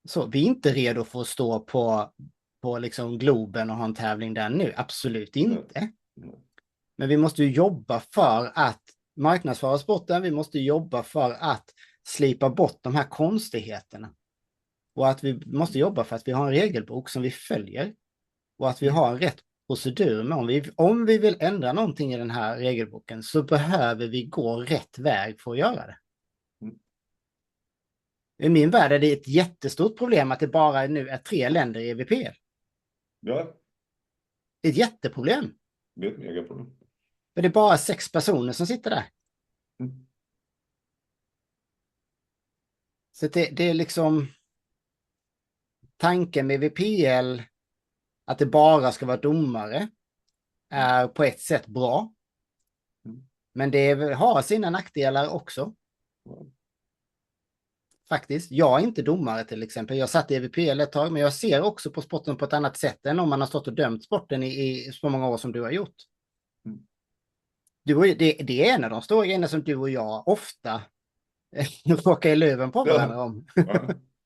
Så vi är inte redo för att stå på liksom Globen och ha en tävling där nu. Absolut inte. Men vi måste ju jobba för att marknadsföra sporten. Vi måste jobba för att slipa bort de här konstigheterna. Och att vi måste jobba för att vi har en regelbok som vi följer. Och att vi har en rätt procedur. Men om vi vill ändra någonting i den här regelboken så behöver vi gå rätt väg för att göra det. I min värld är det ett jättestort problem att det bara nu är 3 länder i EVPL. Ja. Det är ett jätteproblem. Det är ett megaproblem. För det är bara 6 personer som sitter där. Mm. Så det är liksom tanken med EVPL att det bara ska vara domare är på ett sätt bra. Men det har sina nackdelar också. Faktiskt. Jag är inte domare till exempel. Jag satt i EVPL ett tag, men jag ser också på sporten på ett annat sätt än om man har stått och dömt sporten i så många år som du har gjort. Det är en av de stora grejerna som du och jag ofta råkar i luven på varandra om.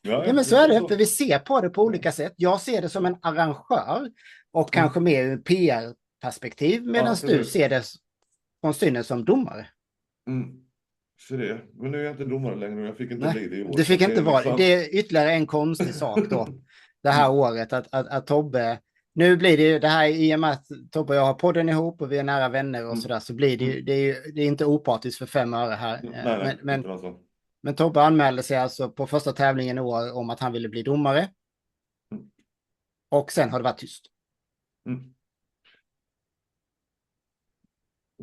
Ja, men så är det, för vi ser på det på olika sätt. Jag ser det som en arrangör och kanske mer ur PR-perspektiv, medan du ser det från synen som domare. Så det. Men nu är jag inte domare längre och jag fick inte bli det i år. Du fick inte vara det. Det är ytterligare en konstig sak då. Det här året att Tobbe... Nu blir det ju det här i och med att Tobbe och jag har podden ihop och vi är nära vänner och sådär, så blir det är inte opartiskt för 5 öre här. Men Tobbe anmälde sig alltså på första tävlingen i år om att han ville bli domare. Och sen har det varit tyst.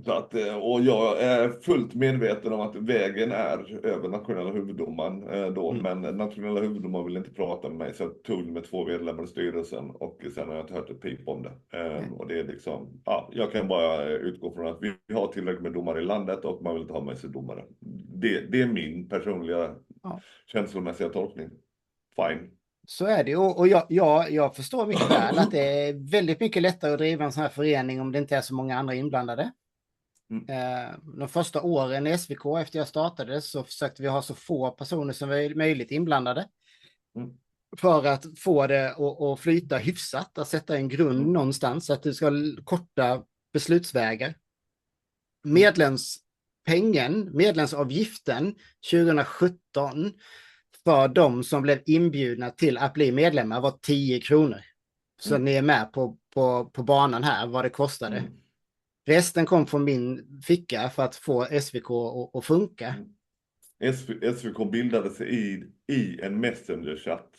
Så att, och jag är fullt medveten om att vägen är över nationella huvuddomaren då, men nationella huvuddomaren vill inte prata med mig, så jag tog med 2 medlemmar i styrelsen och sen har jag inte hört ett pip om det. Och det är liksom, ja, jag kan bara utgå från att vi har tillräckligt med domare i landet och man vill inte ha mig som domare. Det är min personliga känslomässiga tolkning. Fine. Så är det, och jag förstår mycket väl att det är väldigt mycket lättare att driva en sån här förening om det inte är så många andra inblandade. De första åren i SVK efter jag startade så försökte vi ha så få personer som möjligt inblandade för att få det att flyta hyfsat, att sätta en grund någonstans så att det ska korta beslutsvägar. Medlemsavgiften 2017 för de som blev inbjudna till att bli medlemmar var 10 kronor. Så ni är med på banan här vad det kostade. Resten kom från min ficka för att få SVK att funka. SVK bildade sig i en Messenger-chatt.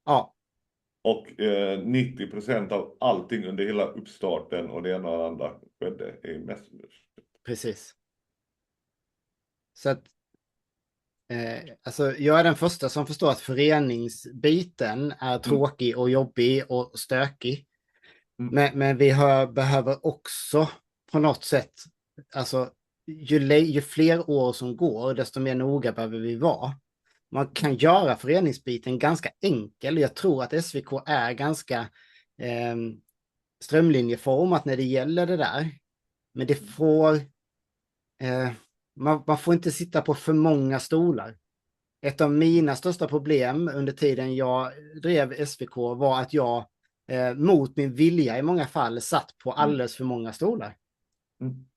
Ja. Och 90% av allting under hela uppstarten och det ena och det andra skedde i Messenger. Precis. Så att alltså jag är den första som förstår att föreningsbiten är tråkig och jobbig och stökig. Men vi behöver också på något sätt, alltså ju fler år som går, desto mer noga behöver vi vara. Man kan göra föreningsbiten ganska enkel. Jag tror att SVK är ganska strömlinjeformat när det gäller det där. Men det får... man får inte sitta på för många stolar. Ett av mina största problem under tiden jag drev SVK var att jag mot min vilja i många fall satt på alldeles för många stolar.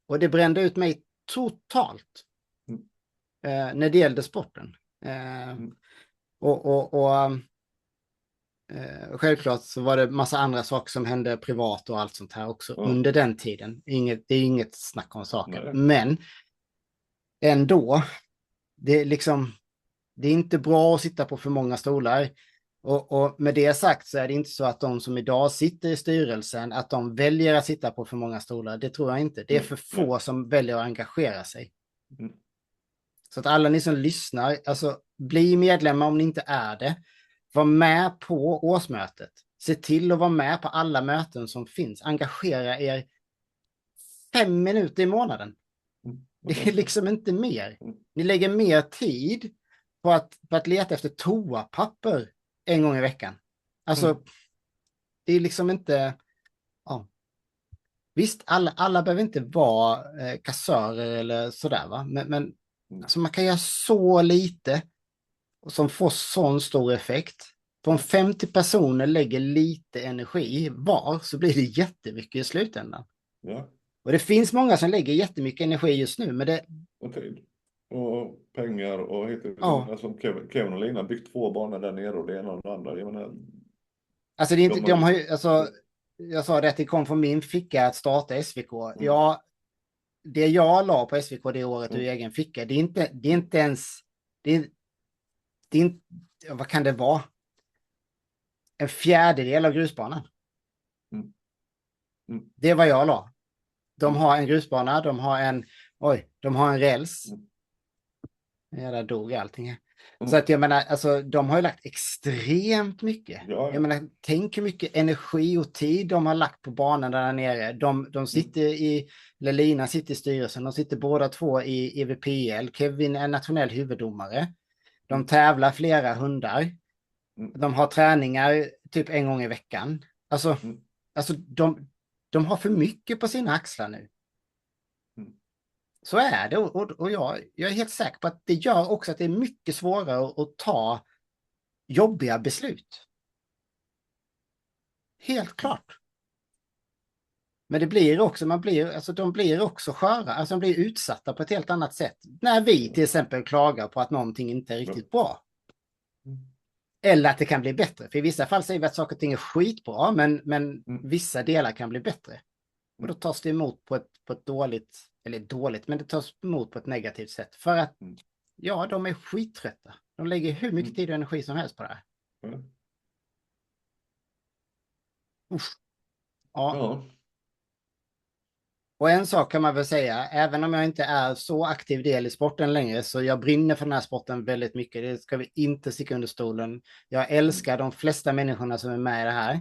Och det brände ut mig totalt när det gällde sporten. Självklart så var det massa andra saker som hände privat och allt sånt här också under den tiden. Det är inget snack om saker. Men ändå, det är inte bra att sitta på för många stolar. Och med det sagt så är det inte så att de som idag sitter i styrelsen, att de väljer att sitta på för många stolar. Det tror jag inte. Det är för få som väljer att engagera sig. Så att alla ni som lyssnar, alltså bli medlemmar om ni inte är det. Var med på årsmötet. Se till att vara med på alla möten som finns. Engagera er 5 minuter i månaden. Det är liksom inte mer. Ni lägger mer tid på att leta efter toapapper en gång i veckan. Alltså, det är liksom inte... Ja. Visst, alla behöver inte vara kassörer eller sådär, va? Men alltså, man kan göra så lite som får sån stor effekt. Om 50 personer lägger lite energi var så blir det jättemycket i slutändan. Ja. Och det finns många som lägger jättemycket energi just nu, men det... Och tid. Och pengar och Ja. alltså Kevin och Lina har byggt 2 banor där nere och det ena och det andra. Jag menar, Alltså, det är inte, de har ju, alltså, jag sa det att det kom från min ficka att starta SVK. Ja, det jag la på SVK det året ur egen ficka, det är inte ens, det är inte, vad kan det vara? En fjärdedel av grusbanan. Det är vad jag la. De har en grusbana, de har en räls. Där dog allting här. Så att jag menar, alltså de har ju lagt extremt mycket. Ja. Jag menar, tänk hur mycket energi och tid de har lagt på banan där nere. De sitter Lina sitter i styrelsen, de sitter båda två i EVPL. Kevin är nationell huvuddomare. De tävlar flera hundar. De har träningar typ en gång i veckan. Alltså de har för mycket på sina axlar nu. Så är det, och jag är helt säker på att det gör också att det är mycket svårare att ta jobbiga beslut. Helt klart. Men det blir också, de blir också sköra, alltså de blir utsatta på ett helt annat sätt. När vi till exempel klagar på att någonting inte är riktigt bra. Eller att det kan bli bättre. För i vissa fall säger vi att saker och ting är skitbra, men vissa delar kan bli bättre. Och då tas det emot på ett dåligt, men det tas emot på ett negativt sätt. För att, ja, de är skittrötta. De lägger hur mycket tid och energi som helst på det här. Usch. Ja. Och en sak kan man väl säga, även om jag inte är så aktiv del i sporten längre, så jag brinner för den här sporten väldigt mycket. Det ska vi inte sticka under stolen. Jag älskar de flesta människorna som är med i det här.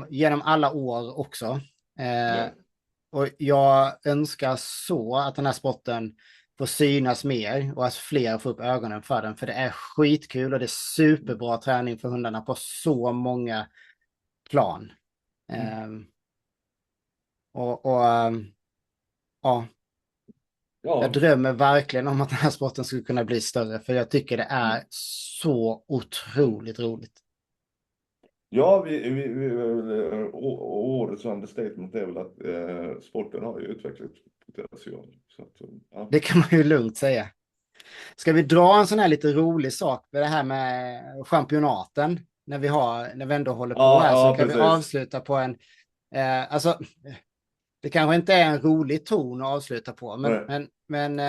Genom alla år också. Och jag önskar så att den här sporten får synas mer och att fler får upp ögonen för den. För det är skitkul och det är superbra träning för hundarna på så många plan. Jag drömmer verkligen om att den här sporten skulle kunna bli större. För jag tycker det är så otroligt roligt. Ja, årets understatement är väl att sporten har ju utvecklingspotential. Så att, ja. Det kan man ju lugnt säga. Ska vi dra en sån här lite rolig sak med det här med championaten? När vi ändå håller på här så kan vi avsluta på en... alltså, det kanske inte är en rolig ton att avsluta på, men den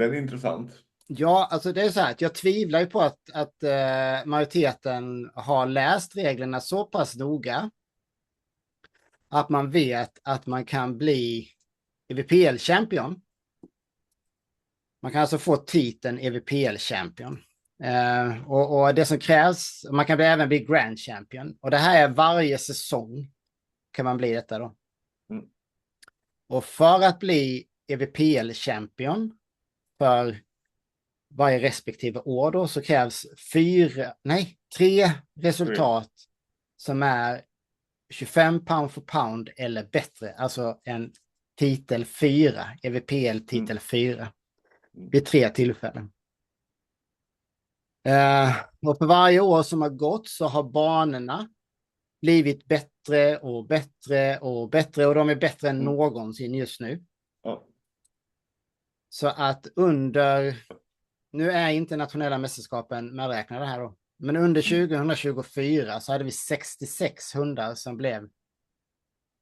är intressant. Ja, alltså det är så här att jag tvivlar ju på att majoriteten har läst reglerna så pass noga att man vet att man kan bli EVPL-champion. Man kan alltså få titeln EVPL-champion. Och det som krävs, man kan även bli Grand Champion. Och det här är varje säsong kan man bli detta då. Och för att bli EVPL-champion för varje respektive år då, så krävs 3 resultat som är 25 pound for pound eller bättre. Alltså en titel 4, EVPL titel 4 vid 3 tillfällen. Och för varje år som har gått så har banorna blivit bättre och bättre och bättre, och de är bättre än någonsin just nu. Så att nu är internationella mästerskapen medräknade här då, men under 2024 så hade vi 66 hundar som blev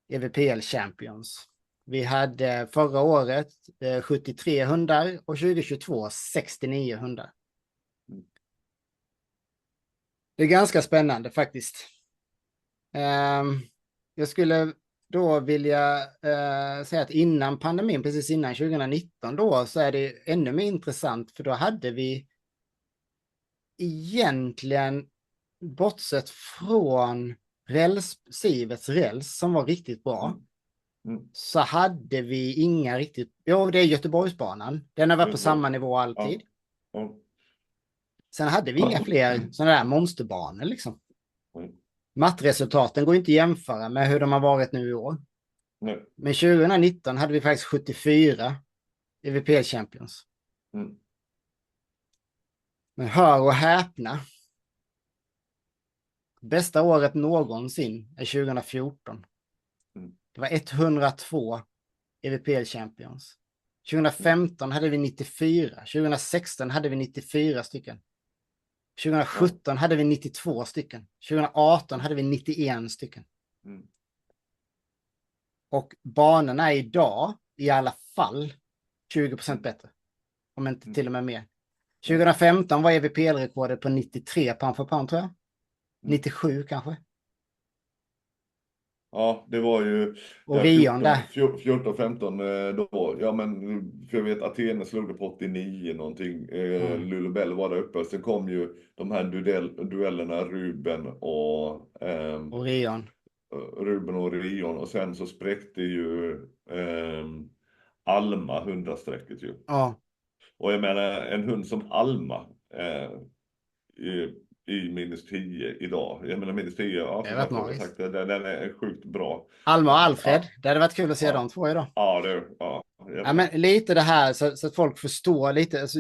EVPL Champions. Vi hade förra året 73 hundar och 2022 69 hundar. Det är ganska spännande faktiskt. Jag skulle då vill jag säga att innan pandemin, precis innan 2019 då, så är det ännu mer intressant, för då hade vi egentligen, bortsett från Sivets räls som var riktigt bra, så hade vi inga riktigt... Jo, det är Göteborgsbanan. Den har varit på samma nivå alltid. Sen hade vi inga fler sådana där monsterbanor liksom. Mattresultaten går inte att jämföra med hur de har varit nu i år. Nej. Men 2019 hade vi faktiskt 74 EVPL Champions. Men hör och häpna. Bästa året någonsin är 2014. Det var 102 EVPL Champions. 2015 hade vi 94. 2016 hade vi 94 stycken. 2017 hade vi 92 stycken. 2018 hade vi 91 stycken. Och banorna är idag i alla fall 20% bättre. Om inte till och med mer. 2015 var EVPL-rekordet på 93 pound för pound, tror jag. 97 kanske. Ja, det var ju... Och Rion där. 14-15 då. Ja, men för jag vet Athene slog det på 89 någonting. Lulebelle var där uppe. Sen kom ju de här duellerna Ruben och Rion. Ruben och Rion. Och sen så spräckte ju Alma 100-strecket ju. Ja. Och jag menar, en hund som Alma i minus 10 idag. Jag menar minus 10, ja, det har sagt, den är sjukt bra. Alma och Alfred, det hade varit kul att se de två idag. Ja, men lite det här så att folk förstår lite. Alltså,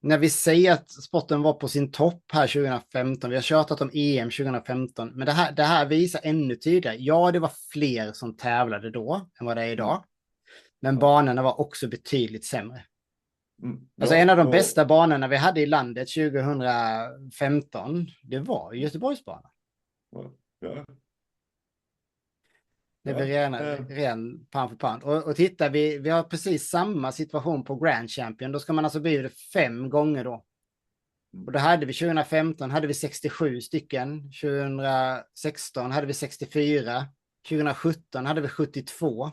när vi säger att sporten var på sin topp här 2015, vi har tjatat om EM 2015, men det här visar ännu tydligare. Ja, det var fler som tävlade då än vad det är idag. Men banorna var också betydligt sämre. Alltså en av de bästa banorna vi hade i landet 2015, det var Göteborgsbanan. Det var ren pound för pound. Och titta, vi har precis samma situation på Grand Champion. Då ska man alltså bli det 5 gånger då. Och då hade vi 2015 hade vi 67 stycken. 2016 hade vi 64. 2017 hade vi 72.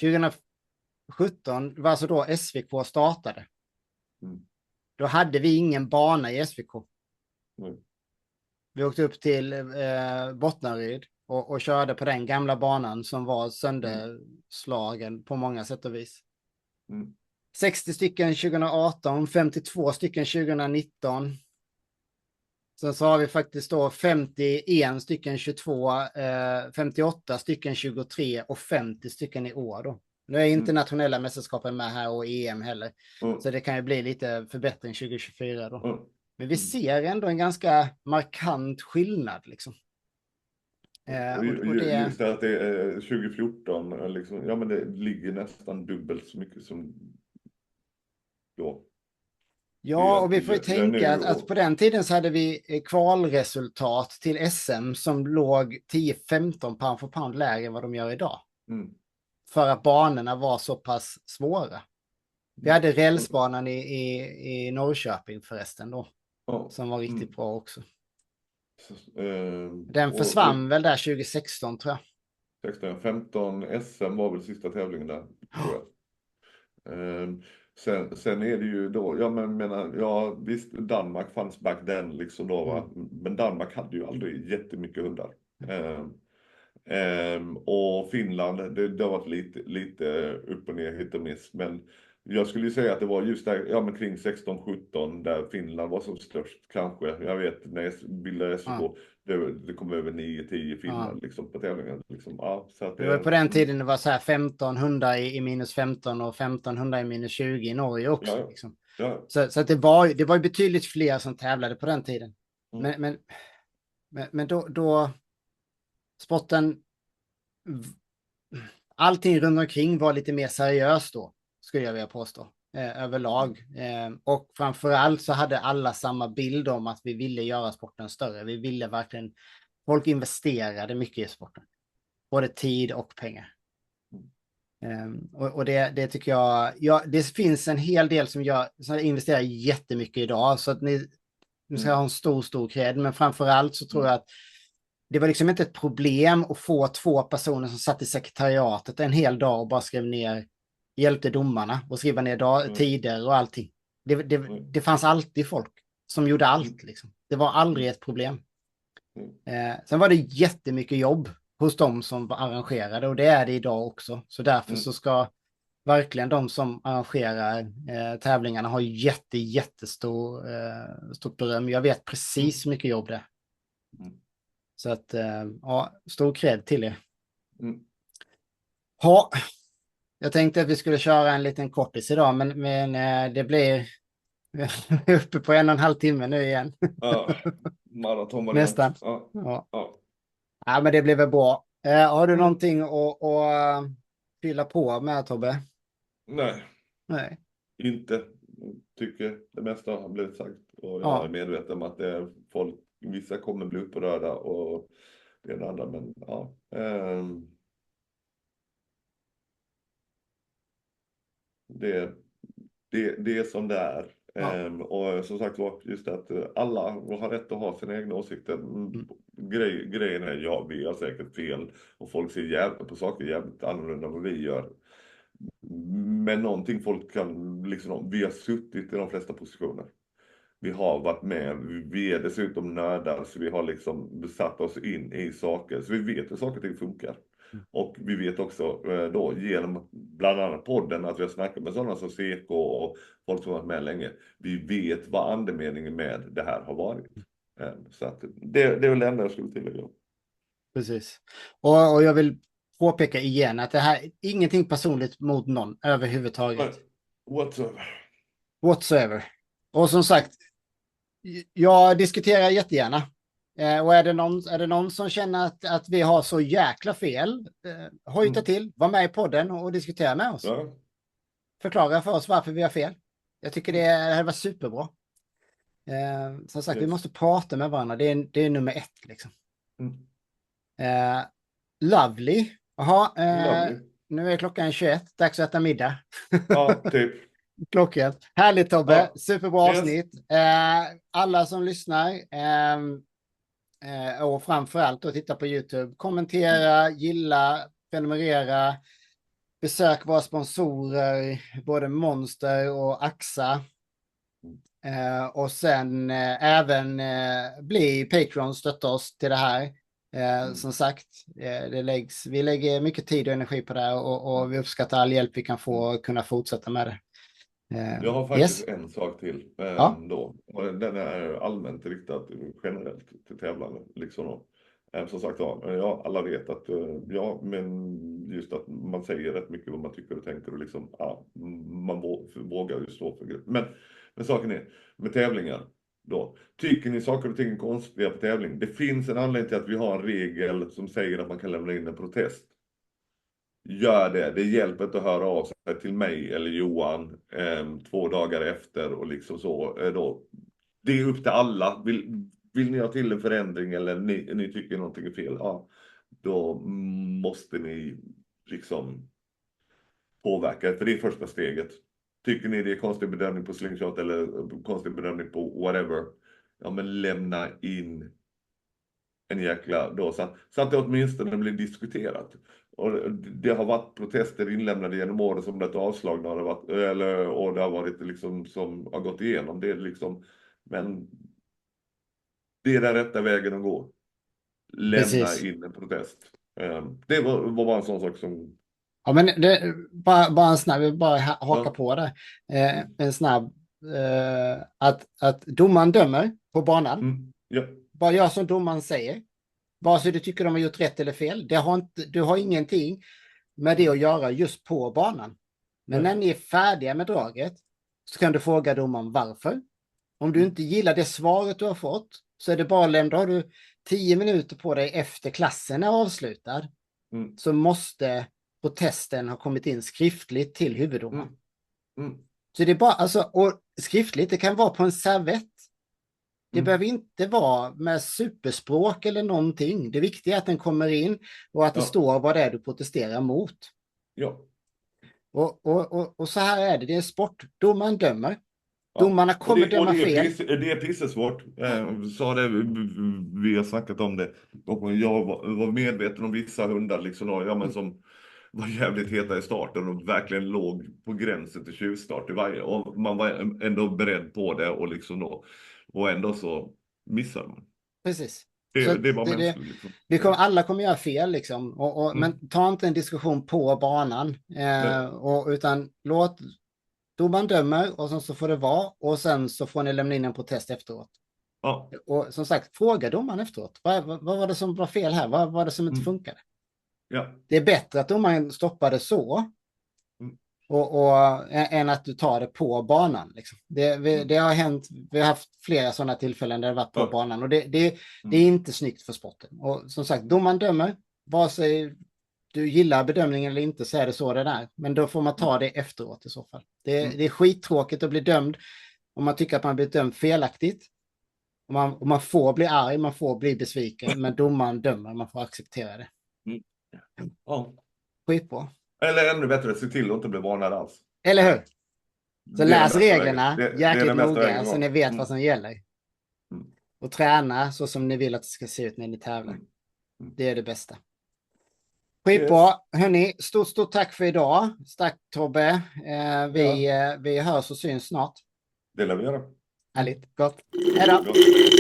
2017 var alltså då SVK startade. Då hade vi ingen bana i SVK. Vi åkte upp till Bottnaryd och körde på den gamla banan som var sönderslagen på många sätt och vis. 60 stycken 2018, 52 stycken 2019. Sen så har vi faktiskt då 51 stycken 22, 58 stycken 23 och 50 stycken i år då. Nu är internationella mästerskapen med här och EM heller. Så det kan ju bli lite förbättring 2024 då. Men vi ser ändå en ganska markant skillnad liksom. Och det... Just det att det är 2014, liksom, ja men det ligger nästan dubbelt så mycket som då. Ja, och vi får ju tänka att på den tiden så hade vi kvalresultat till SM som låg 10-15 pound för pound lägre än vad de gör idag. För att banorna var så pass svåra. Vi hade rälsbanan i Norrköping förresten då. Som var riktigt bra också. Den försvann väl där 2016 tror jag. 15 SM var väl sista tävlingen där, tror jag. Sen är det ju då, ja visst, Danmark fanns back then liksom då, va? Men Danmark hade ju aldrig jättemycket hundar. Och Finland, det har varit lite upp och ner, hit och miss, men jag skulle säga att det var just där, ja men kring 16-17 där Finland var som störst kanske. Jag vet när jag bildade SVK, det kom över 9-10 Finland liksom på tävlingen. Liksom. Ja, så att det var på den tiden det var så här 15 hundar i minus 15 och 15 hundar i minus 20 i Norge också. Ja. Liksom. Ja. Så att det var betydligt fler som tävlade på den tiden. Men då sporten, allting runt omkring var lite mer seriöst då, skulle jag vilja påstå, överlag. Och framförallt så hade alla samma bild om att vi ville göra sporten större. Vi ville verkligen, folk investerade mycket i sporten. Både tid och pengar. Och det tycker jag, det finns en hel del som investerar jättemycket idag, så att ni ska ha en stor cred, men framförallt så tror jag att det var liksom inte ett problem att få 2 personer som satt i sekretariatet en hel dag och bara skrev ner, hjälpte domarna och skriva ner tider och allting. Det fanns alltid folk som gjorde allt. Liksom. Det var aldrig ett problem. Sen var det jättemycket jobb hos de som arrangerade och det är det idag också. Så därför så ska verkligen de som arrangerar tävlingarna ha jättestort beröm. Jag vet precis hur mycket jobb det är. Så att, ja, stor cred till er. Ja, jag tänkte att vi skulle köra en liten kortis idag, men det blir uppe på 1,5 timme nu igen. Ja, maratonvariant. Nästan. Ja. Ja, men det blir väl bra. Har du någonting att fylla på med, Tobbe? Nej. Inte. Tycker det mesta har blivit sagt. Och jag är medveten om att vissa kommer bli upprörda och det är det andra. Men ja. Det är som det är. Och som sagt var, just att alla har rätt att ha sina egna åsikter. Grejen är, vi har säkert fel. Och folk ser på saker jävligt annorlunda än vad vi gör. Men någonting folk kan, liksom, vi har suttit i de flesta positioner. Vi har varit med, vi är dessutom nördar, så vi har liksom satt oss in i saker. Så vi vet hur saker och ting funkar. Och vi vet också då genom bland annat podden att vi har snackat med sådana som Seko och folk som har varit med länge. Vi vet vad andemeningen med det här har varit. Så att det är väl det enda jag skulle tillägga. Precis. Och jag vill påpeka igen att det här är ingenting personligt mot någon överhuvudtaget. Whatsoever. Och som sagt, jag diskuterar jättegärna. Och är det någon som känner att vi har så jäkla fel, hojta till, var med i podden och diskutera med oss. Ja. Förklara för oss varför vi har fel. Jag tycker det här var superbra. Som sagt, vi måste prata med varandra. Det är nummer 1 liksom. Lovely. Jaha, nu är klockan 21. Dags att äta middag. Ja, typ. Klockan. Härligt, Tobbe. Superbra avsnitt. Alla som lyssnar och framförallt att titta på YouTube. Kommentera, gilla, prenumerera. Besök våra sponsorer, både Monster och AXA. Och sen även bli Patreon, stötta oss till det här. Som sagt, vi lägger mycket tid och energi på det och vi uppskattar all hjälp vi kan få att kunna fortsätta med det. Jag har faktiskt en sak till då. Och den är allmänt riktad generellt till tävlande. Liksom. Som sagt, alla vet att men just att man säger rätt mycket vad man tycker och tänker och liksom, man vågar ju stå för grepp. Men saken är, med tävlingar då, tycker ni saker och ting är konstiga på tävling? Det finns en anledning till att vi har en regel som säger att man kan lämna in en protest. Gör det. Det hjälper inte att höra av sig till mig eller Johan 2 dagar efter och liksom så. Då. Det är upp till alla. Vill ni ha till en förändring eller ni tycker någonting är fel? Ja, då måste ni liksom påverka. För det är första steget. Tycker ni det är konstig bedömning på slingshot eller konstig bedömning på whatever? Ja, men lämna in en jäkla då. Så att det åtminstone blir diskuterat. Och det har varit protester inlämnade genom åren som blivit avslagna och det har varit liksom som har gått igenom. Det är liksom, men det är den rätta vägen att gå. Lämna in en protest. Det var bara en sån sak som... Ja, men bara en snabb, jag vill bara haka på det. En snabb, att domaren dömer på banan. Bara gör som domaren säger. Vare sig du tycker de har gjort rätt eller fel. Du har ingenting med det att göra just på banan. Men när ni är färdiga med draget så kan du fråga domaren varför. Om du inte gillar det svaret du har fått så är det bara lämna. Har du 10 minuter på dig efter klassen är avslutad så måste protesten ha kommit in skriftligt till huvuddomaren. Så det är bara, och skriftligt, det kan vara på en servett. Det behöver inte vara med superspråk eller någonting. Det viktiga är att den kommer in och att det står vad det är du protesterar mot. Ja. Och så här är det. Det är sport. Domaren dömer. Domarna kommer Och döma fel. det är pissesvårt. Så det, vi har snackat om det. Och jag var medveten om vissa hundar liksom, men som var jävligt heta i starten och verkligen låg på gränsen till tjuvstart i varje. Och man var ändå beredd på det och liksom då. Och ändå så missar man. Precis. Det var mänskligt liksom. Alla kommer göra fel liksom. Men ta inte en diskussion på banan. Utan låt domaren dömer och så får det vara. Och sen så får ni lämna in en protest efteråt. Ja. Och som sagt, fråga domaren efteråt. Vad var det som var fel här? Vad var det som inte funkade? Ja. Det är bättre att domaren stoppade så. Än att du tar det på banan. Liksom. Det har hänt, vi har haft flera sådana tillfällen där det varit på banan. Och det är inte snyggt för sporten. Och som sagt, domaren dömer. Vare sig du gillar bedömningen eller inte så är det så det är. Men då får man ta det efteråt i så fall. Det är skittråkigt att bli dömd om man tycker att man blir dömd felaktigt. Och man får bli arg, man får bli besviken. Men domaren dömer, man får acceptera det. Skitbra. Eller ännu bättre, se till att inte bli varnad alls. Eller hur? Så läs reglerna jäkligt noga vägen, så ni vet vad som gäller. Och träna så som ni vill att det ska se ut när ni tävlar. Det är det bästa. Skitbra. Hörni, stort tack för idag. Tack Tobbe. Vi hörs och syns snart. Det lär vi göra. Härligt. Gott. Hej då.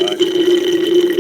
Hej.